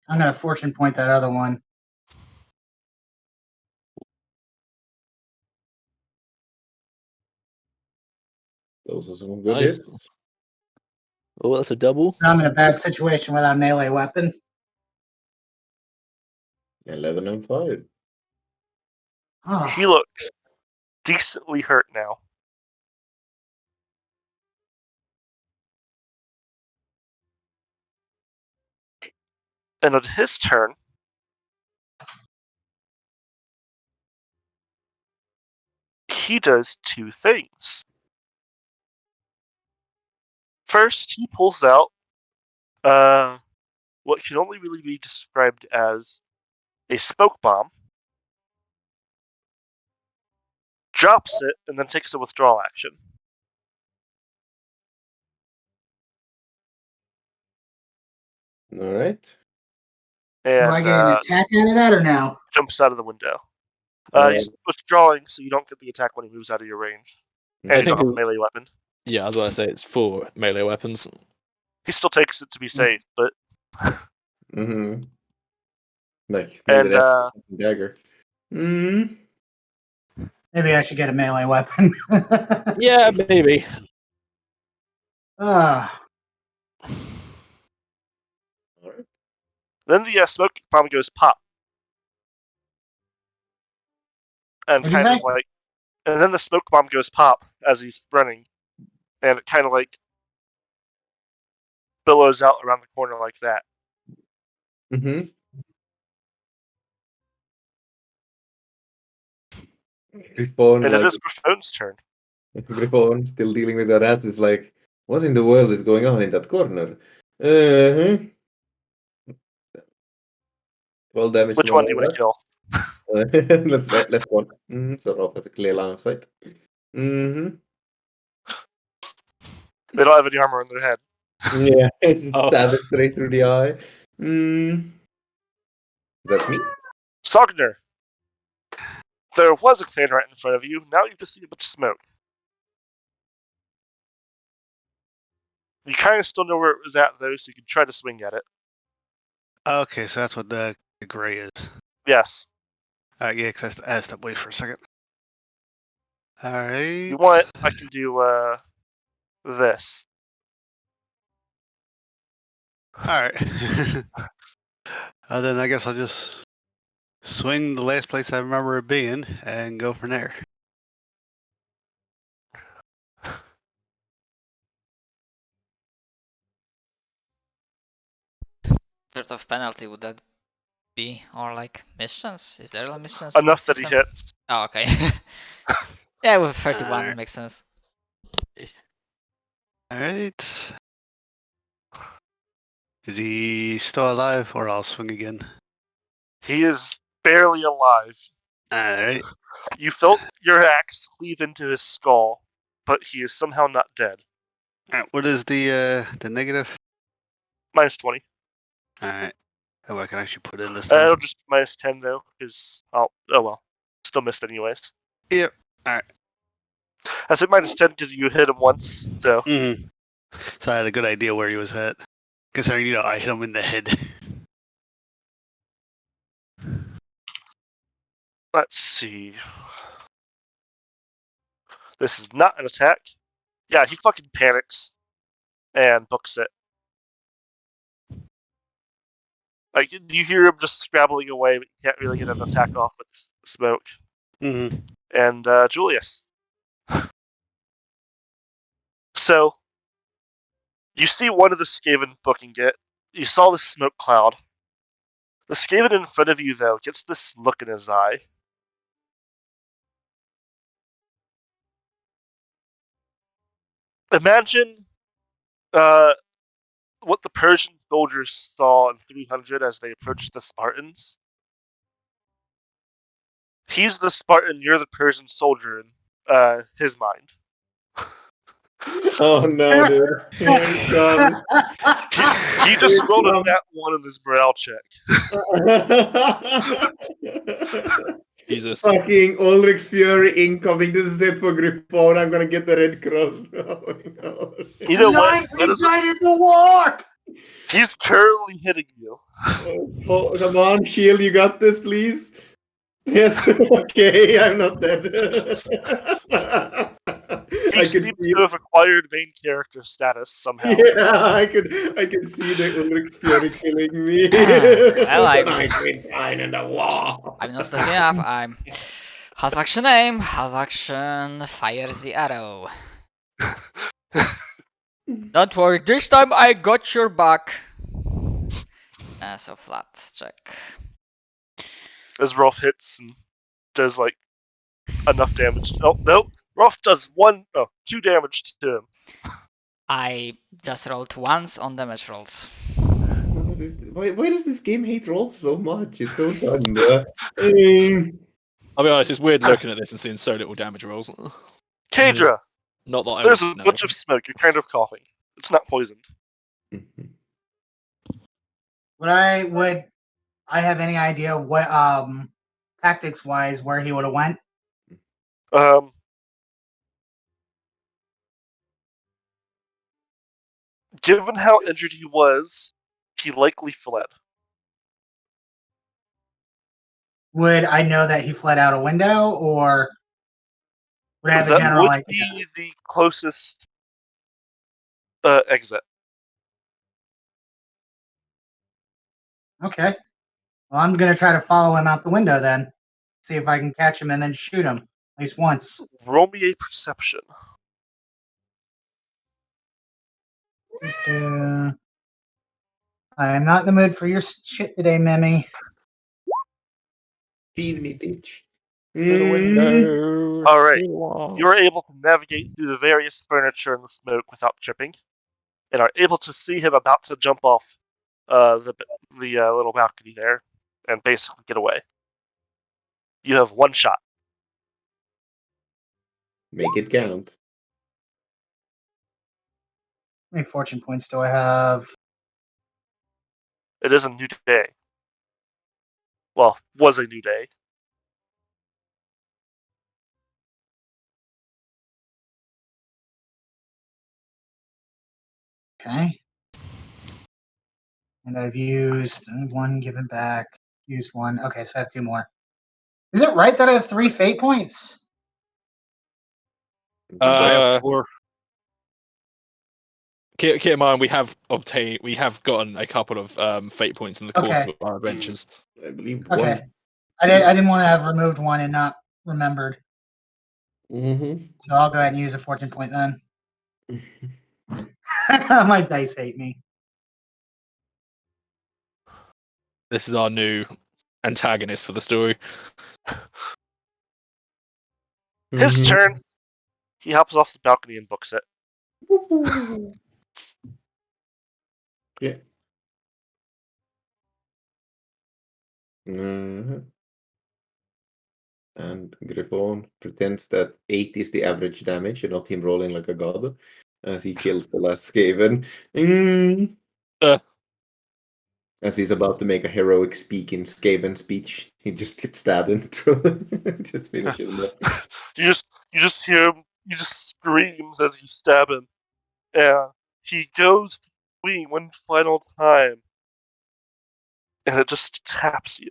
I'm gonna fortune point that other one. Those are some good Nice. hits. Oh, that's a double. I'm in a bad situation without a melee weapon. 11 and 5. Oh, He looks decently hurt now. And on his turn, he does 2 things. First, he pulls out what can only really be described as a smoke bomb, drops it, and then takes a withdrawal action. Alright. do I get an And attack out of that or no? jumps out of the window. Uh, He's withdrawing, so you don't get the attack when he moves out of your range. And I you don't think have a melee weapon. Yeah, I was going to say it's for melee weapons. He still takes it to be safe, but Mm-hmm. Like, maybe and that's a dagger. Mm. Maybe I should get a melee weapon. Yeah, maybe. Ah, Alright. then the smoke bomb goes pop. And What'd you kind of say? like, and then the smoke bomb goes pop as he's running, and it kind of like billows out around the corner like that. Mm-hmm. Griffon, And it like, is Griffon's turn. Griffon, still dealing with the rats, is like, what in the world is going on in that corner? Uh-huh. 12 damage Which to one one do you of want to kill? Let's one. So Rolf has a clear line of sight. Mm-hmm. They don't have any armor on their head. Yeah, Oh. stab it straight through the eye. Mm. That's me. Sogner, there was a clan right in front of you. Now you just see a bunch of smoke. You kind of still know where it was at, though, so you can try to swing at it. Okay, so that's what the gray is. Yes. Yeah, because I stepped away for a second. Alright. If you want, I can do this. Alright. Then I guess I'll just swing the last place I remember it being and go from there. Sort of penalty would that be, or like missions? Is there missions in the Enough that he system? hits. Oh, okay. Yeah, with 31 Alright. makes sense. Alright. Is he still alive or I'll swing again? He is barely alive. Alright. You felt your axe cleave into his skull, but he is somehow not dead. Alright, what is the negative? Minus 20. Alright. Oh, I can actually put it in this time. It'll just be minus 10, though, because oh well. Still missed anyways. Yep. Alright. I said minus 10 because you hit him once, so. Mm-hmm. So I had a good idea where he was at. Considering, I hit him in the head. Let's see. This is not an attack. Yeah, he fucking panics and books it. Like, you hear him just scrabbling away, but you can't really get an attack off with smoke. Mm-hmm. And Julius. So, you see one of the Skaven booking it. You saw the smoke cloud. The Skaven in front of you, though, gets this look in his eye. Imagine what the Persian soldiers saw in 300 as they approached the Spartans. He's the Spartan, you're the Persian soldier in his mind. Oh no, dude. Here it comes. He just rolled a nat 1 in his morale check. Jesus. Fucking Ulrich's Fury incoming. This is it for Griffon. I'm gonna get the Red Cross. You know what? Tonight we joined the war. He's currently hitting you. Oh, come on, Shield, you got this, please. Yes, okay, I'm not dead. He I seems can see to have acquired main character status somehow. Yeah, I can see the Ulrich's Fury killing me. Well, Tonight we join in the war. I'm not looking up. I'm half action aim, half action fire the arrow. Don't worry, this time I got your back. So flat check. As Rolf hits and does like enough damage. Oh no, Rolf does 2 damage to him. I just rolled once on damage rolls. Why does this game hate Rolf so much? It's so dumb. I'll be honest, it's weird looking at this and seeing so little damage rolls. Kadra, Not that I there's would a know. bunch of smoke. You're kind of coughing. It's not poisoned. Would I have any idea what tactics wise where he would have went? Given how injured he was, he likely fled. Would I know that he fled out a window, or would I have a That general would idea? be the closest exit. Okay. Well, I'm gonna try to follow him out the window then. See if I can catch him and then shoot him at least once. Roll me a perception. I am not in the mood for your shit today, Mimi. Feed me, bitch. All right. You are able to navigate through the various furniture and the smoke without tripping, and are able to see him about to jump off the little balcony there and basically get away. You have 1 shot. Make it count. How many fortune points do I have? It is a new day. Well, was a new day. Okay. And I've used one given back. Used one. Okay, so I have 2 more. Is it right that I have 3 fate points? I have Uh, 4. keep in mind we have gotten a couple of fate points in the course Okay. of our adventures. I believe Okay. one. I didn't want to have removed one and not remembered. Mm-hmm. So I'll go ahead and use a fortune point then. My dice hate me. This is our new antagonist for the story. His Mhm. turn. He hops off the balcony and books it. Yeah. Mhm. And Griffon pretends that 8 is the average damage and not him rolling like a god as he kills the last Skaven. Uh. As he's about to make a heroic speak in Skaven speech, he just gets stabbed in the throat. Just finish him off. You just hear him. He just screams as you stab him. And he goes to swing one final time, and it just taps you.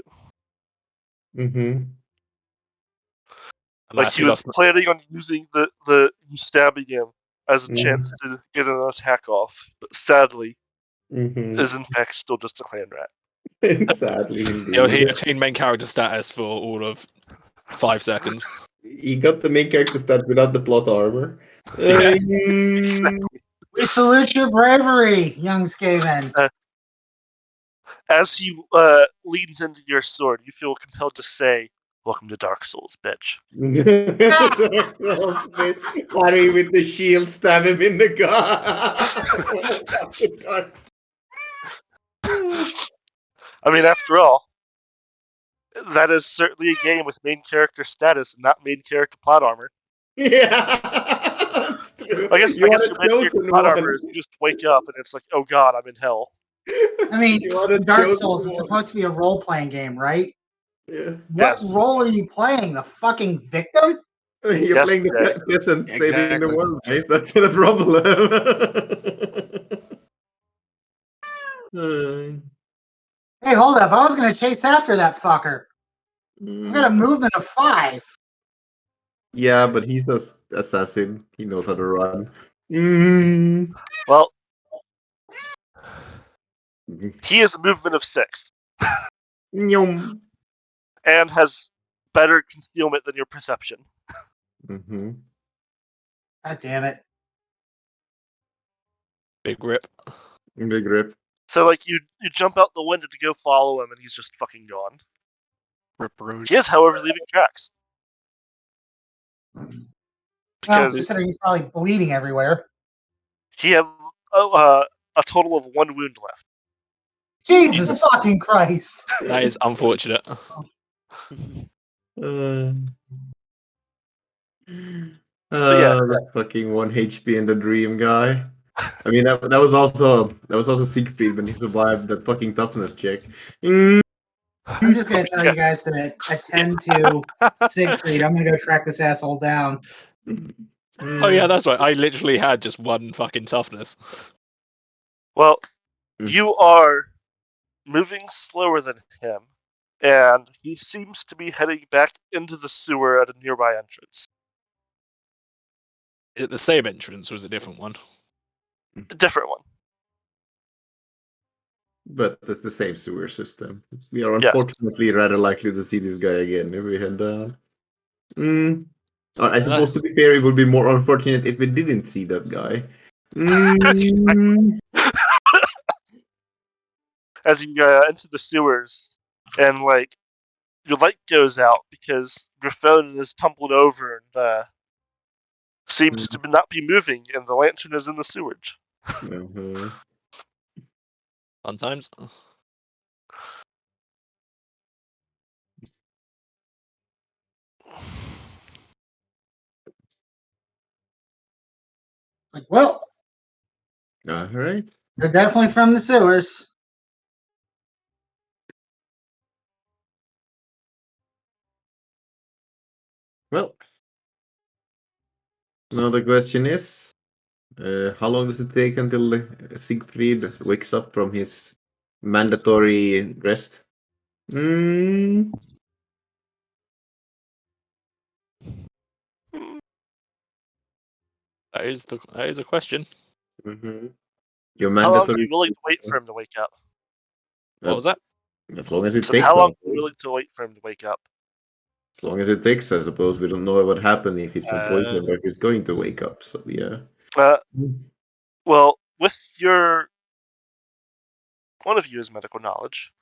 Mm-hmm. Like That's he it. was planning on using the you stabbing him as a chance to get an attack off, but sadly, Mm-hmm. is in fact still just a clan rat. Sadly, He indeed. attained main character status for all of 5 seconds. He got the main character stat without the plot armor. Yeah. We salute your bravery, young Skaven. As he leans into your sword, you feel compelled to say, "Welcome to Dark Souls, bitch." Harry with the shield stab him in the gut. I mean, after all, that is certainly a game with main character status and not main character plot armor. Yeah, that's true. I guess You are your the main character chosen plot one. armor is you just wake up and it's like, oh god, I'm in hell. I mean, You are the Dark chosen Souls is one. supposed to be a role playing game, right? Yeah. What Yes. role are you playing? The fucking victim? You're Yes, playing the Jay. peasant saving the Exactly. world, right? That's the problem. Hey, hold up. I was going to chase after that fucker. I've got a movement of 5. Yeah, but he's an assassin. He knows how to run. Mm. Well, he has a movement of 6 Nyom. and has better concealment than your perception. Mm-hmm. God damn it. Big rip. Big rip. So like you jump out the window to go follow him and he's just fucking gone. Rip Road. He is, however, leaving tracks. Well, Because considering he's probably bleeding everywhere. he had a total of 1 wound left. Jesus fucking Christ. That is unfortunate. yeah. That fucking 1 HP in the dream guy. I mean, that was also Siegfried when he survived that fucking toughness check. Mm. I'm just going to tell Yeah. you guys to attend to Siegfried. I'm going to go track this asshole down. Oh yeah, that's right. I literally had just 1 fucking toughness. Well, Mm. you are moving slower than him, and he seems to be heading back into the sewer at a nearby entrance. Is it the same entrance or is it a different one? A different one. But that's the same sewer system. We are Yes. unfortunately rather likely to see this guy again if we head down. I suppose to be fair, it would be more unfortunate if we didn't see that guy. As you enter the sewers, and like your light goes out because Griffon is tumbled over and seems to not be moving, and the lantern is in the sewage. Mhm. Fun times. Like, well, All right. they're definitely from the sewers. Well, now the question is, how long does it take until Siegfried wakes up from his mandatory rest? Mm, That is a question. hmm Your How long are mandatory. you willing to wait for him to wake up? What Uh, was that? as long as I it said, takes, how long are you probably. willing to wait for him to wake up? As long as it takes, I suppose. We don't know what happened if he's been poisoned or if he's going to wake up. So yeah. Well, with your one of you has medical knowledge.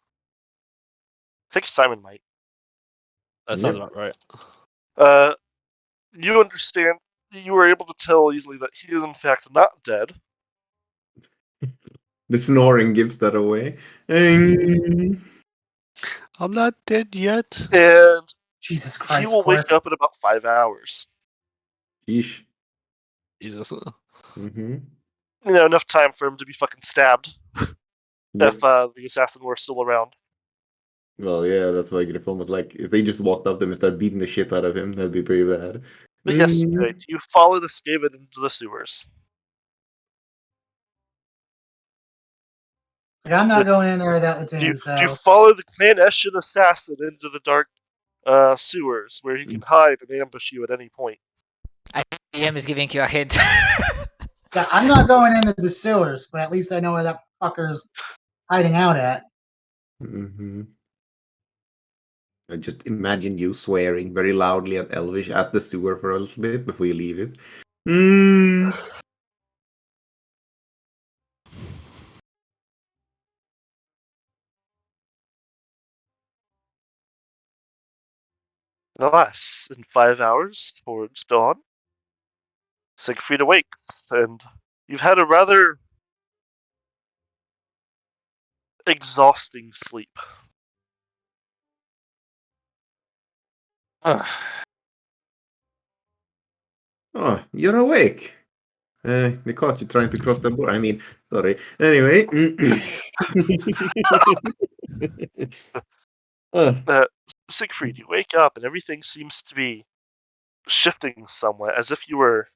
I think Simon might. That sounds Yep. about right. You understand. You were able to tell easily that he is in fact not dead. The snoring gives that away. Mm, I'm not dead yet. And Jesus he Christ, will wake Quark. up in about 5 hours. Sheesh. Jesus. Mm-hmm. Enough time for him to be fucking stabbed Yep. if the assassin were still around. Well, yeah, that's why Griffon was like, if they just walked up to him and started beating the shit out of him, that'd be pretty bad. But yes, right, you follow the Skaven into the sewers. Like, I'm not going in there without the You team, you so follow the clandestine assassin into the dark sewers where he can hide and ambush you at any point. IBM is giving you a hint. yeah, I'm not going into the sewers, but at least I know where that fucker's hiding out at. Mm-hmm. I just imagine you swearing very loudly at Elvish at the sewer for a little bit before you leave it. Mm. Alas, in 5 hours towards dawn, Siegfried awakes, and you've had a rather exhausting sleep. Oh, you're awake. They caught you trying to cross the border. I mean, sorry. Anyway. uh, Uh, Siegfried, you wake up and everything seems to be shifting somewhat, as if you were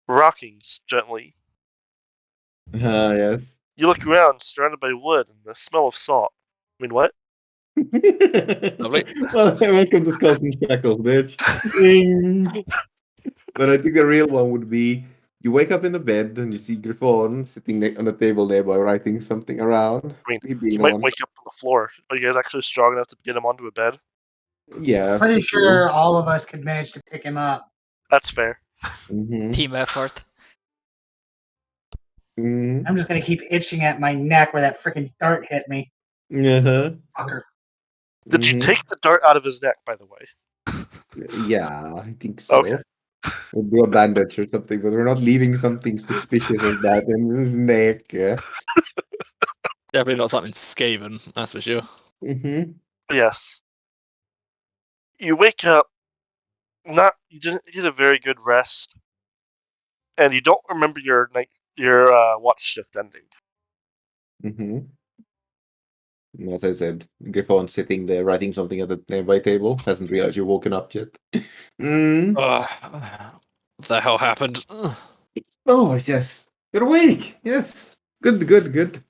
rocking gently. yes. You look around, surrounded by wood and the smell of salt. I mean, what? Lovely. Well, welcome to Skulls and Shackles, bitch. Ding. But I think the real one would be you wake up in the bed and you see Griffon sitting on the table nearby writing something around. I mean, He'd he be might on. wake up on the floor. Are you guys actually strong enough to get him onto a bed? Yeah, Pretty for sure true. all of us could manage to pick him up. That's fair. Mm-hmm. Team effort. Mm-hmm. I'm just gonna keep itching at my neck where that freaking dart hit me. Uh-huh. Fucker. Did you Mm-hmm. take the dart out of his neck, by the way? Yeah, I think Okay. so. We'll do a bandage or something, but we're not leaving something suspicious like that in his neck. Yeah. Definitely not something Skaven, that's for sure. Mm-hmm. Yes. You wake up, you didn't get a very good rest, and you don't remember your watch shift ending. Mm-hmm. And as I said, Griffon sitting there writing something at the nearby table hasn't realized you're woken up yet. Mm. What the hell happened? Oh, yes. You're awake. Yes. Good, good, good.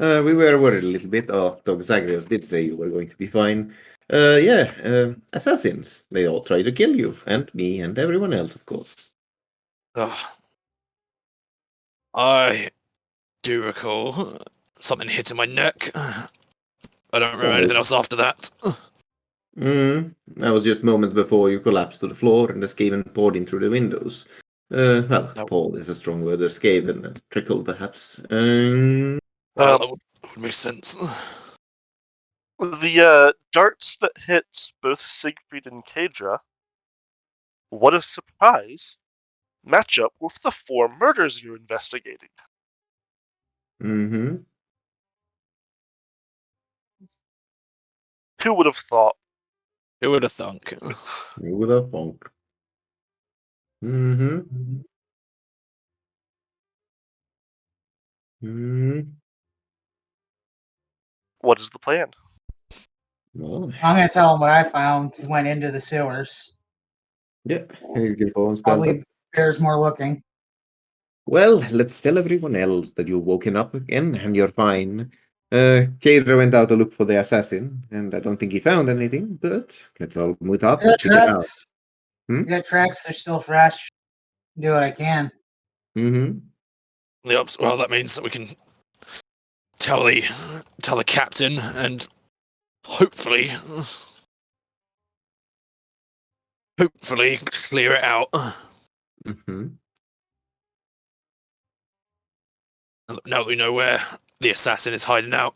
We were worried a little bit. Oh, Dog Zagreus did say you were going to be fine. Yeah, assassins. They all try to kill you, and me, and everyone else, of course. I do recall something hitting my neck. I don't remember Oh, anything else after that. That was just moments before you collapsed to the floor and the Skaven poured in through the windows. Well, No. Paul is a strong word. The Skaven trickled, perhaps. Well, Um, that would make sense. the darts that hit both Siegfried and Kadra, what a surprise, match up with the 4 murders you're investigating. Mm-hmm. Who would have thought? Who would have thunk? With a funk. Mm-hmm. Mm-hmm. What is the plan? Well, I'm gonna tell him what I found. He went into the sewers. yeah, he's good for Probably bears more looking. Well, let's tell everyone else that you've woken up again and you're fine. Kader went out to look for the assassin, and I don't think he found anything, but let's all meet up I and got check it out. tracks. I got tracks. They're still fresh. Do what I can. Mm-hmm. Yep. Well, that means that we can tell the captain and hopefully clear it out. Mm-hmm. Now we know where the assassin is hiding out.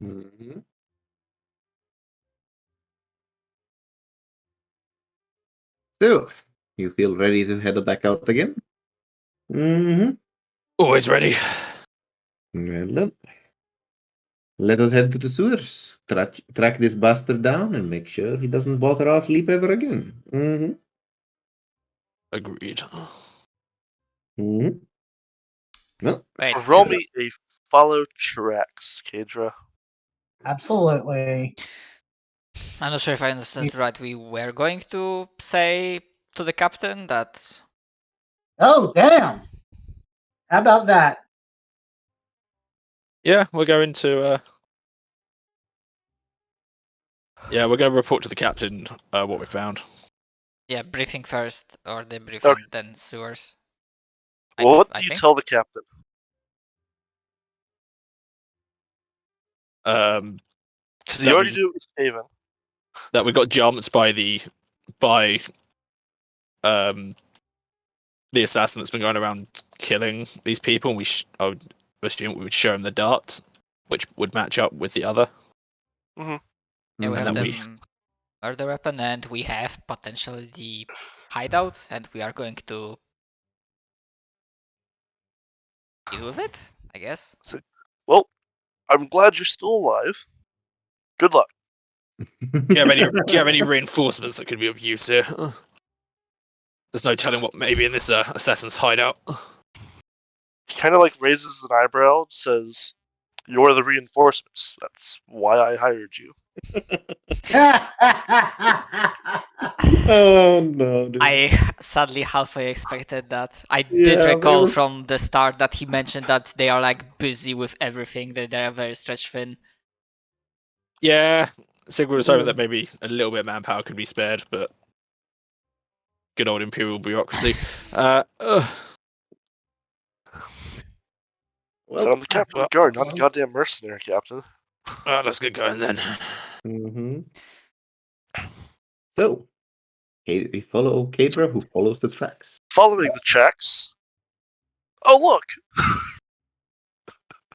Mm-hmm. So, you feel ready to head back out again? Mm-hmm. Always ready. Well then, let us head to the sewers. Track this bastard down and make sure he doesn't bother our sleep ever again. Mm-hmm. Agreed. Mm-hmm. Well, Wait, Roll me a follow tracks, Kadra. Absolutely. I'm not sure if I understood right. We were going to say to the captain that. Oh, damn. How about that? Yeah, we're going to. Yeah, we're going to report to the captain what we found. Yeah, briefing first, or the briefing, Okay. then sewers. Well, what I do you think. tell the captain? Because you That already we knew it was Haven. that we got jumped by the assassin that's been going around killing these people. And I would assume we would show him the dart, which would match up with the other. Yeah, we And have then them murder weapon, and we have potentially the hideout, and we are going to deal with it, I guess. Well, I'm glad you're still alive. Good luck. do you have any reinforcements that could be of use here? There's no telling what may be in this assassin's hideout. He kind of like raises an eyebrow and says, "You're the reinforcements. That's why I hired you." Oh no, dude. I sadly halfway expected that. I did Yeah, they recall were- from the start that he mentioned that they are like busy with everything, that they are very stretched thin. Yeah, Sigurd was hoping Yeah. that maybe a little bit of manpower could be spared, but good old imperial bureaucracy. Well, So I'm the captain of the guard, not a goddamn mercenary, Captain. Let's get going then. mm-hmm. So, we follow Kadra, who follows the tracks. Following the tracks. Oh look!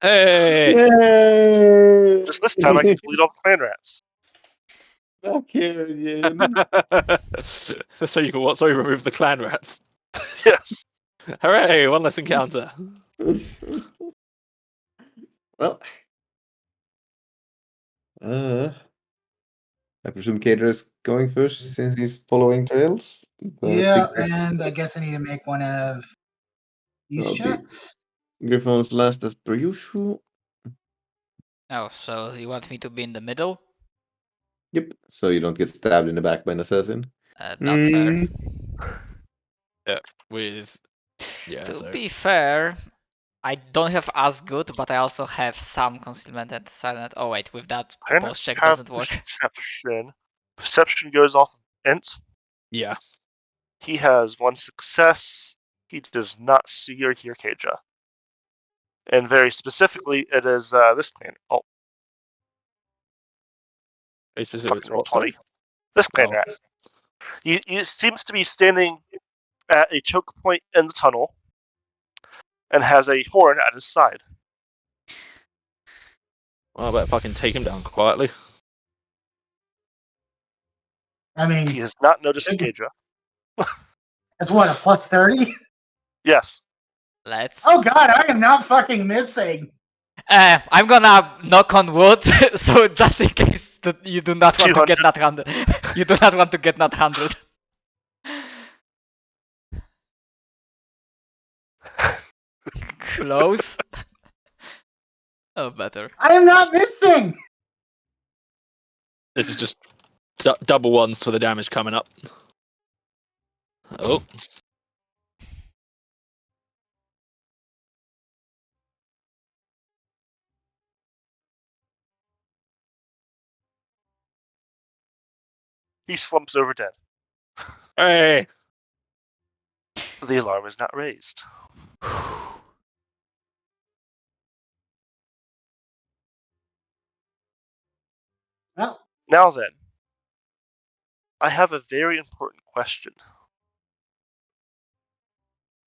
Hey! Yay! Just this time I can delete all the clan rats. Back here again. So you can what? So you remove the clan rats. Yes. Hooray! One less encounter. Well, I presume Kadra is going first since he's following trails. But Yeah, Sigrid and I guess I need to make one of these will be checks. Griffon's last as per usual. Oh, so you want me to be in the middle? Yep. So you don't get stabbed in the back by an assassin. That's fair. Mm. With yeah, To so be fair, I don't have as good, but I also have some concealment and silent. Oh wait, with that I don't post check have doesn't work. perception. Perception goes off int. yeah. He has 1 success. He does not see or hear Kadra. And very specifically, it is this clan. Oh, A specific fucking roll what, sorry? 20. This clan Oh. rat. He seems to be standing at a choke point in the tunnel and has a horn at his side. Well, I better fucking take him down quietly. I He mean, has not noticed Should be. Kadra. that's what, a plus 30? Yes. Let's. Oh god, I am not fucking missing. I'm gonna knock on wood, so just in case that you do not want to get 200. that 100. You do not want to get that 100. Close. Oh, better. I am not missing. This is just double ones for the damage coming up. Oh. He slumps over dead. Hey! The alarm is not raised. Well, Now then, I have a very important question.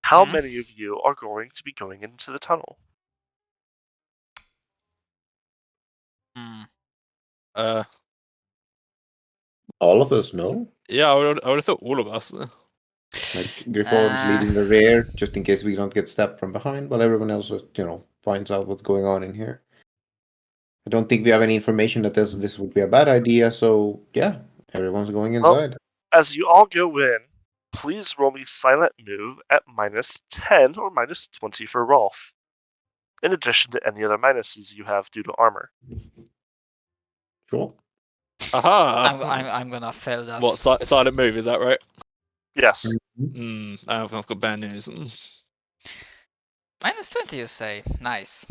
How Hmm? many of you are going to be going into the tunnel? Hmm. All of us, no? Yeah, I would have thought all of us. Like Griffon's leading the rear, just in case we don't get stabbed from behind, while everyone else just, finds out what's going on in here. I don't think we have any information that this would be a bad idea, so yeah, everyone's going inside. As you all go in, please roll me silent move at -10 or -20 for Rolf, in addition to any other minuses you have due to armor. Sure. Aha! I'm gonna fail that. What, silent move, is that right? Yes. I've got bad news. -20, you say? Nice.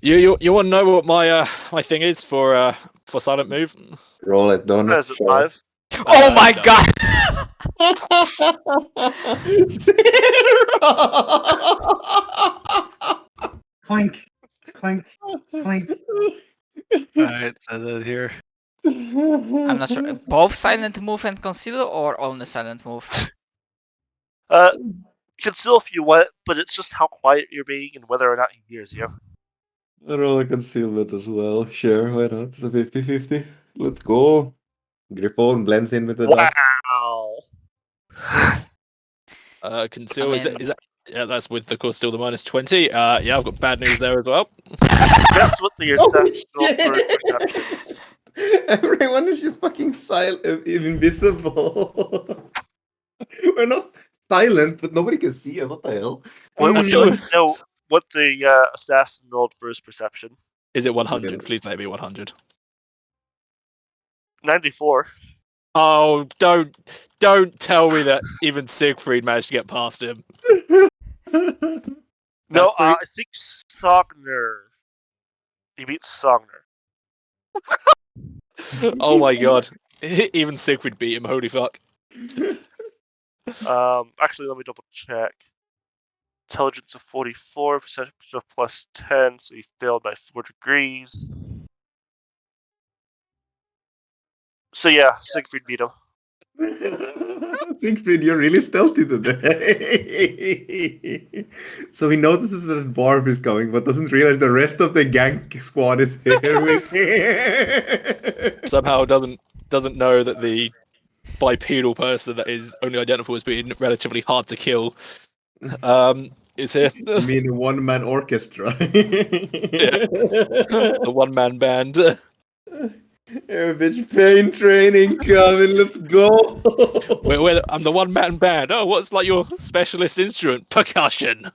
You want to know what my my thing is for silent move? Roll it, donut. Is it 5? Oh my No. god! clink, clink, clink. Alright, so that here. I'm not sure. Both silent move and conceal, or only silent move? Conceal if you want, but it's just how quiet you're being and whether or not he hears you. I roll a concealment as well. Sure, why not? It's a 50-50. Let's go. Griffon blends in with the dark. Wow. Conceal, I is mean- that yeah, that's with of course still the -20. Yeah, I've got bad news there as well. Guess what the Oh, assassin rolled shit. for his perception? Everyone is just fucking silent, invisible. We're not silent, but nobody can see us. What the hell? Would That's you still- like to know what the assassin rolled for his perception? Is it 100? Please let it be 100. 94. Oh, don't tell me that even Siegfried managed to get past him. No, That's three- I think Sogner. He beat Sogner. Oh my god. Even Siegfried beat him, holy fuck. Actually, let me double check. Intelligence of 44, perception of +10, so he failed by 4 degrees. So yeah, Siegfried beat him. Siegfried, you're really stealthy today. So he notices that a dwarf is coming, but doesn't realize the rest of the gang squad is here with him. Somehow doesn't know that the bipedal person that is only identifiable as being relatively hard to kill is here. You mean a one-man orchestra? The one-man band. Bitch, pain training coming. Let's go. I'm the one-man band. Oh, what's like your specialist instrument? Percussion.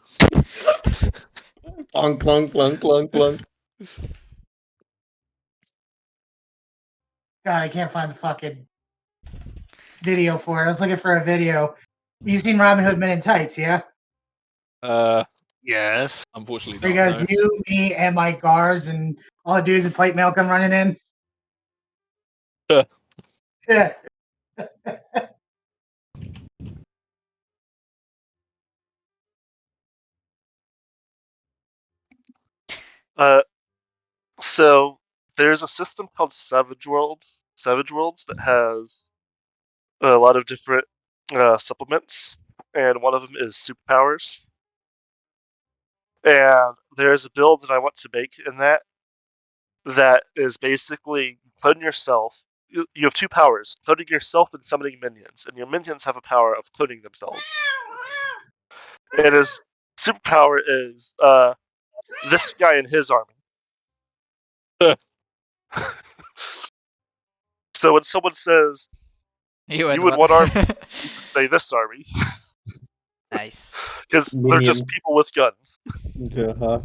Clunk, clunk, clunk, clunk, clunk. God, I can't find the fucking video for it. I was looking for a video. You seen Robin Hood Men in Tights, yeah? Yes. Unfortunately Where not. he goes, you, me, and my guards, and all the dudes in plate mail come running in. Yeah. So there's a system called Savage Worlds. Savage Worlds that has a lot of different supplements, and one of them is superpowers. And there's a build that I want to make in that is basically clone yourself. You have 2 powers: cloning yourself and summoning minions, and your minions have a power of cloning themselves. And his superpower is this guy in his army. So when someone says You you would want army, you just say this army. Nice. Because they're just Minion. people with guns.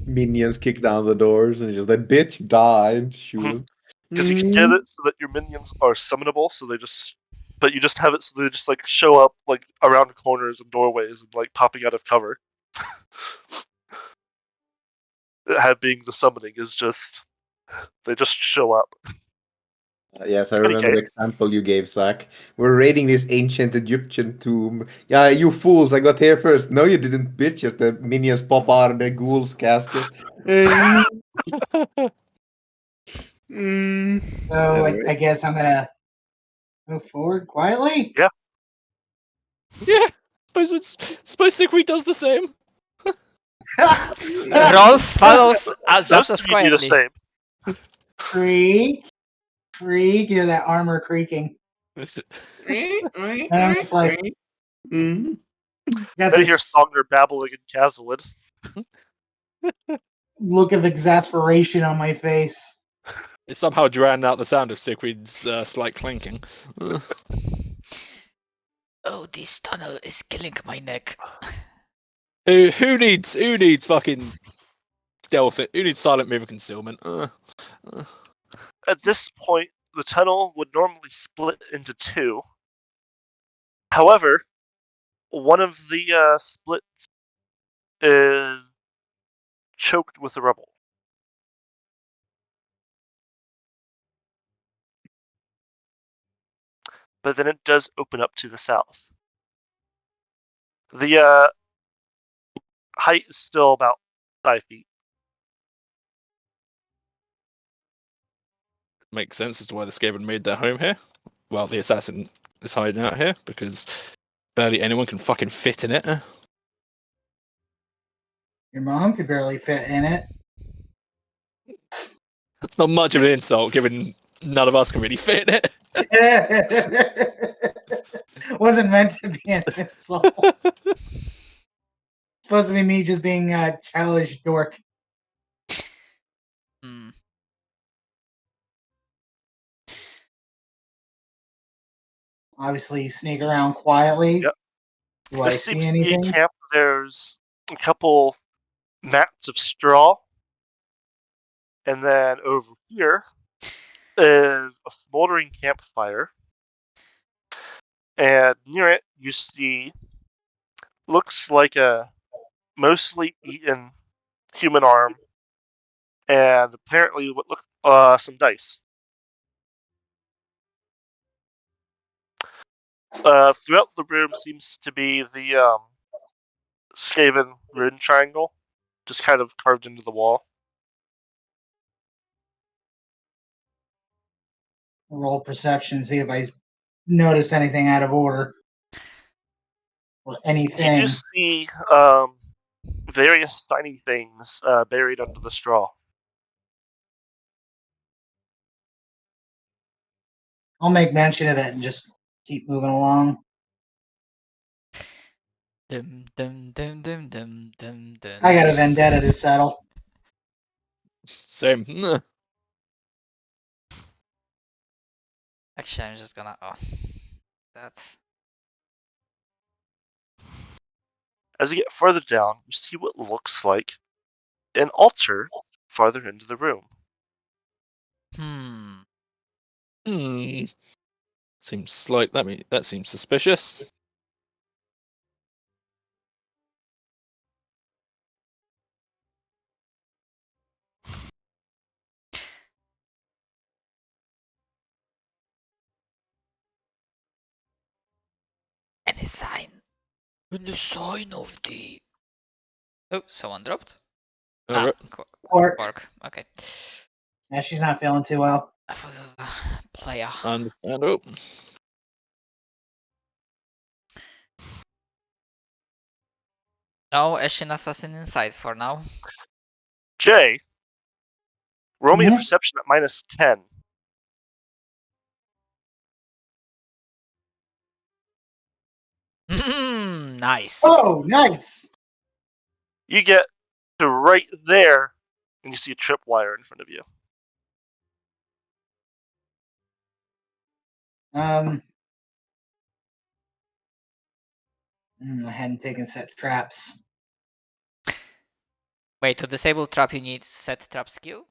Minions kick down the doors and it's just like, bitch, die and shoot. Because you can get it so that your minions are summonable, so they just. But you just have it so they just like show up like around corners and doorways and like popping out of cover. Being the summoning is just they just show up. Yes, I Any remember the case. example you gave, Zach. We're raiding this ancient Egyptian tomb. Yeah, you fools, I got here first. No, you didn't, bitch. Just the minions pop out of the ghoul's casket. So Anyway. I guess I'm gonna move forward quietly. Yeah. Yeah. Suppose Siegfried does the same. Rolf follows us Supposed just as to be the quietly. same. Creak, creak. You hear that armor creaking, and I'm just like, Mm. got Then hear this Sogner babbling in Kazalid. look of exasperation on my face. It somehow drowned out the sound of Siegfried's slight clanking. Oh, this tunnel is killing my neck. Who needs fucking stealth? Who needs silent move and concealment? At this point, the tunnel would normally split into two. However, one of the splits is choked with the rubble. But then it does open up to the south. The height is still about 5 feet. Makes sense as to why the Skaven made their home here. Well, the assassin is hiding out here because barely anyone can fucking fit in it. Your mom could barely fit in it. It's not much of an insult, given none of us can really fit in it. Wasn't meant to be an insult. Supposed to be me just being a childish dork. Hmm. Obviously, sneak around quietly. Yep. Do I This see seems to be a anything? camp. There's a couple mats of straw. And then over here is a smoldering campfire. And near it, you see looks like a mostly eaten human arm, and apparently what look some dice. Throughout the room seems to be the Skaven rune triangle, just kind of carved into the wall. Roll perception, see if I notice anything out of order. Or You anything. do see various tiny things buried under the straw. I'll make mention of it and just keep moving along. Dum dum dum dum dum dum dum. I got a vendetta to settle. Same. Actually, I'm just gonna. Oh, that. As you get further down, you see what looks like an altar farther into the room. Hmm. Seems slight. That seems suspicious. Any sign? Any sign of the? Oh, someone dropped. Alright. Quark. Quark. Okay. Yeah, she's not feeling too well. I thought it was a player. Understandable. No Ashen Assassin inside for now. Jay, roll me a Mhm. perception at -10. Nice. Oh, nice. You get to right there, and you see a tripwire in front of you. Um, I hadn't taken set traps. Wait, to disable trap you need set trap skill?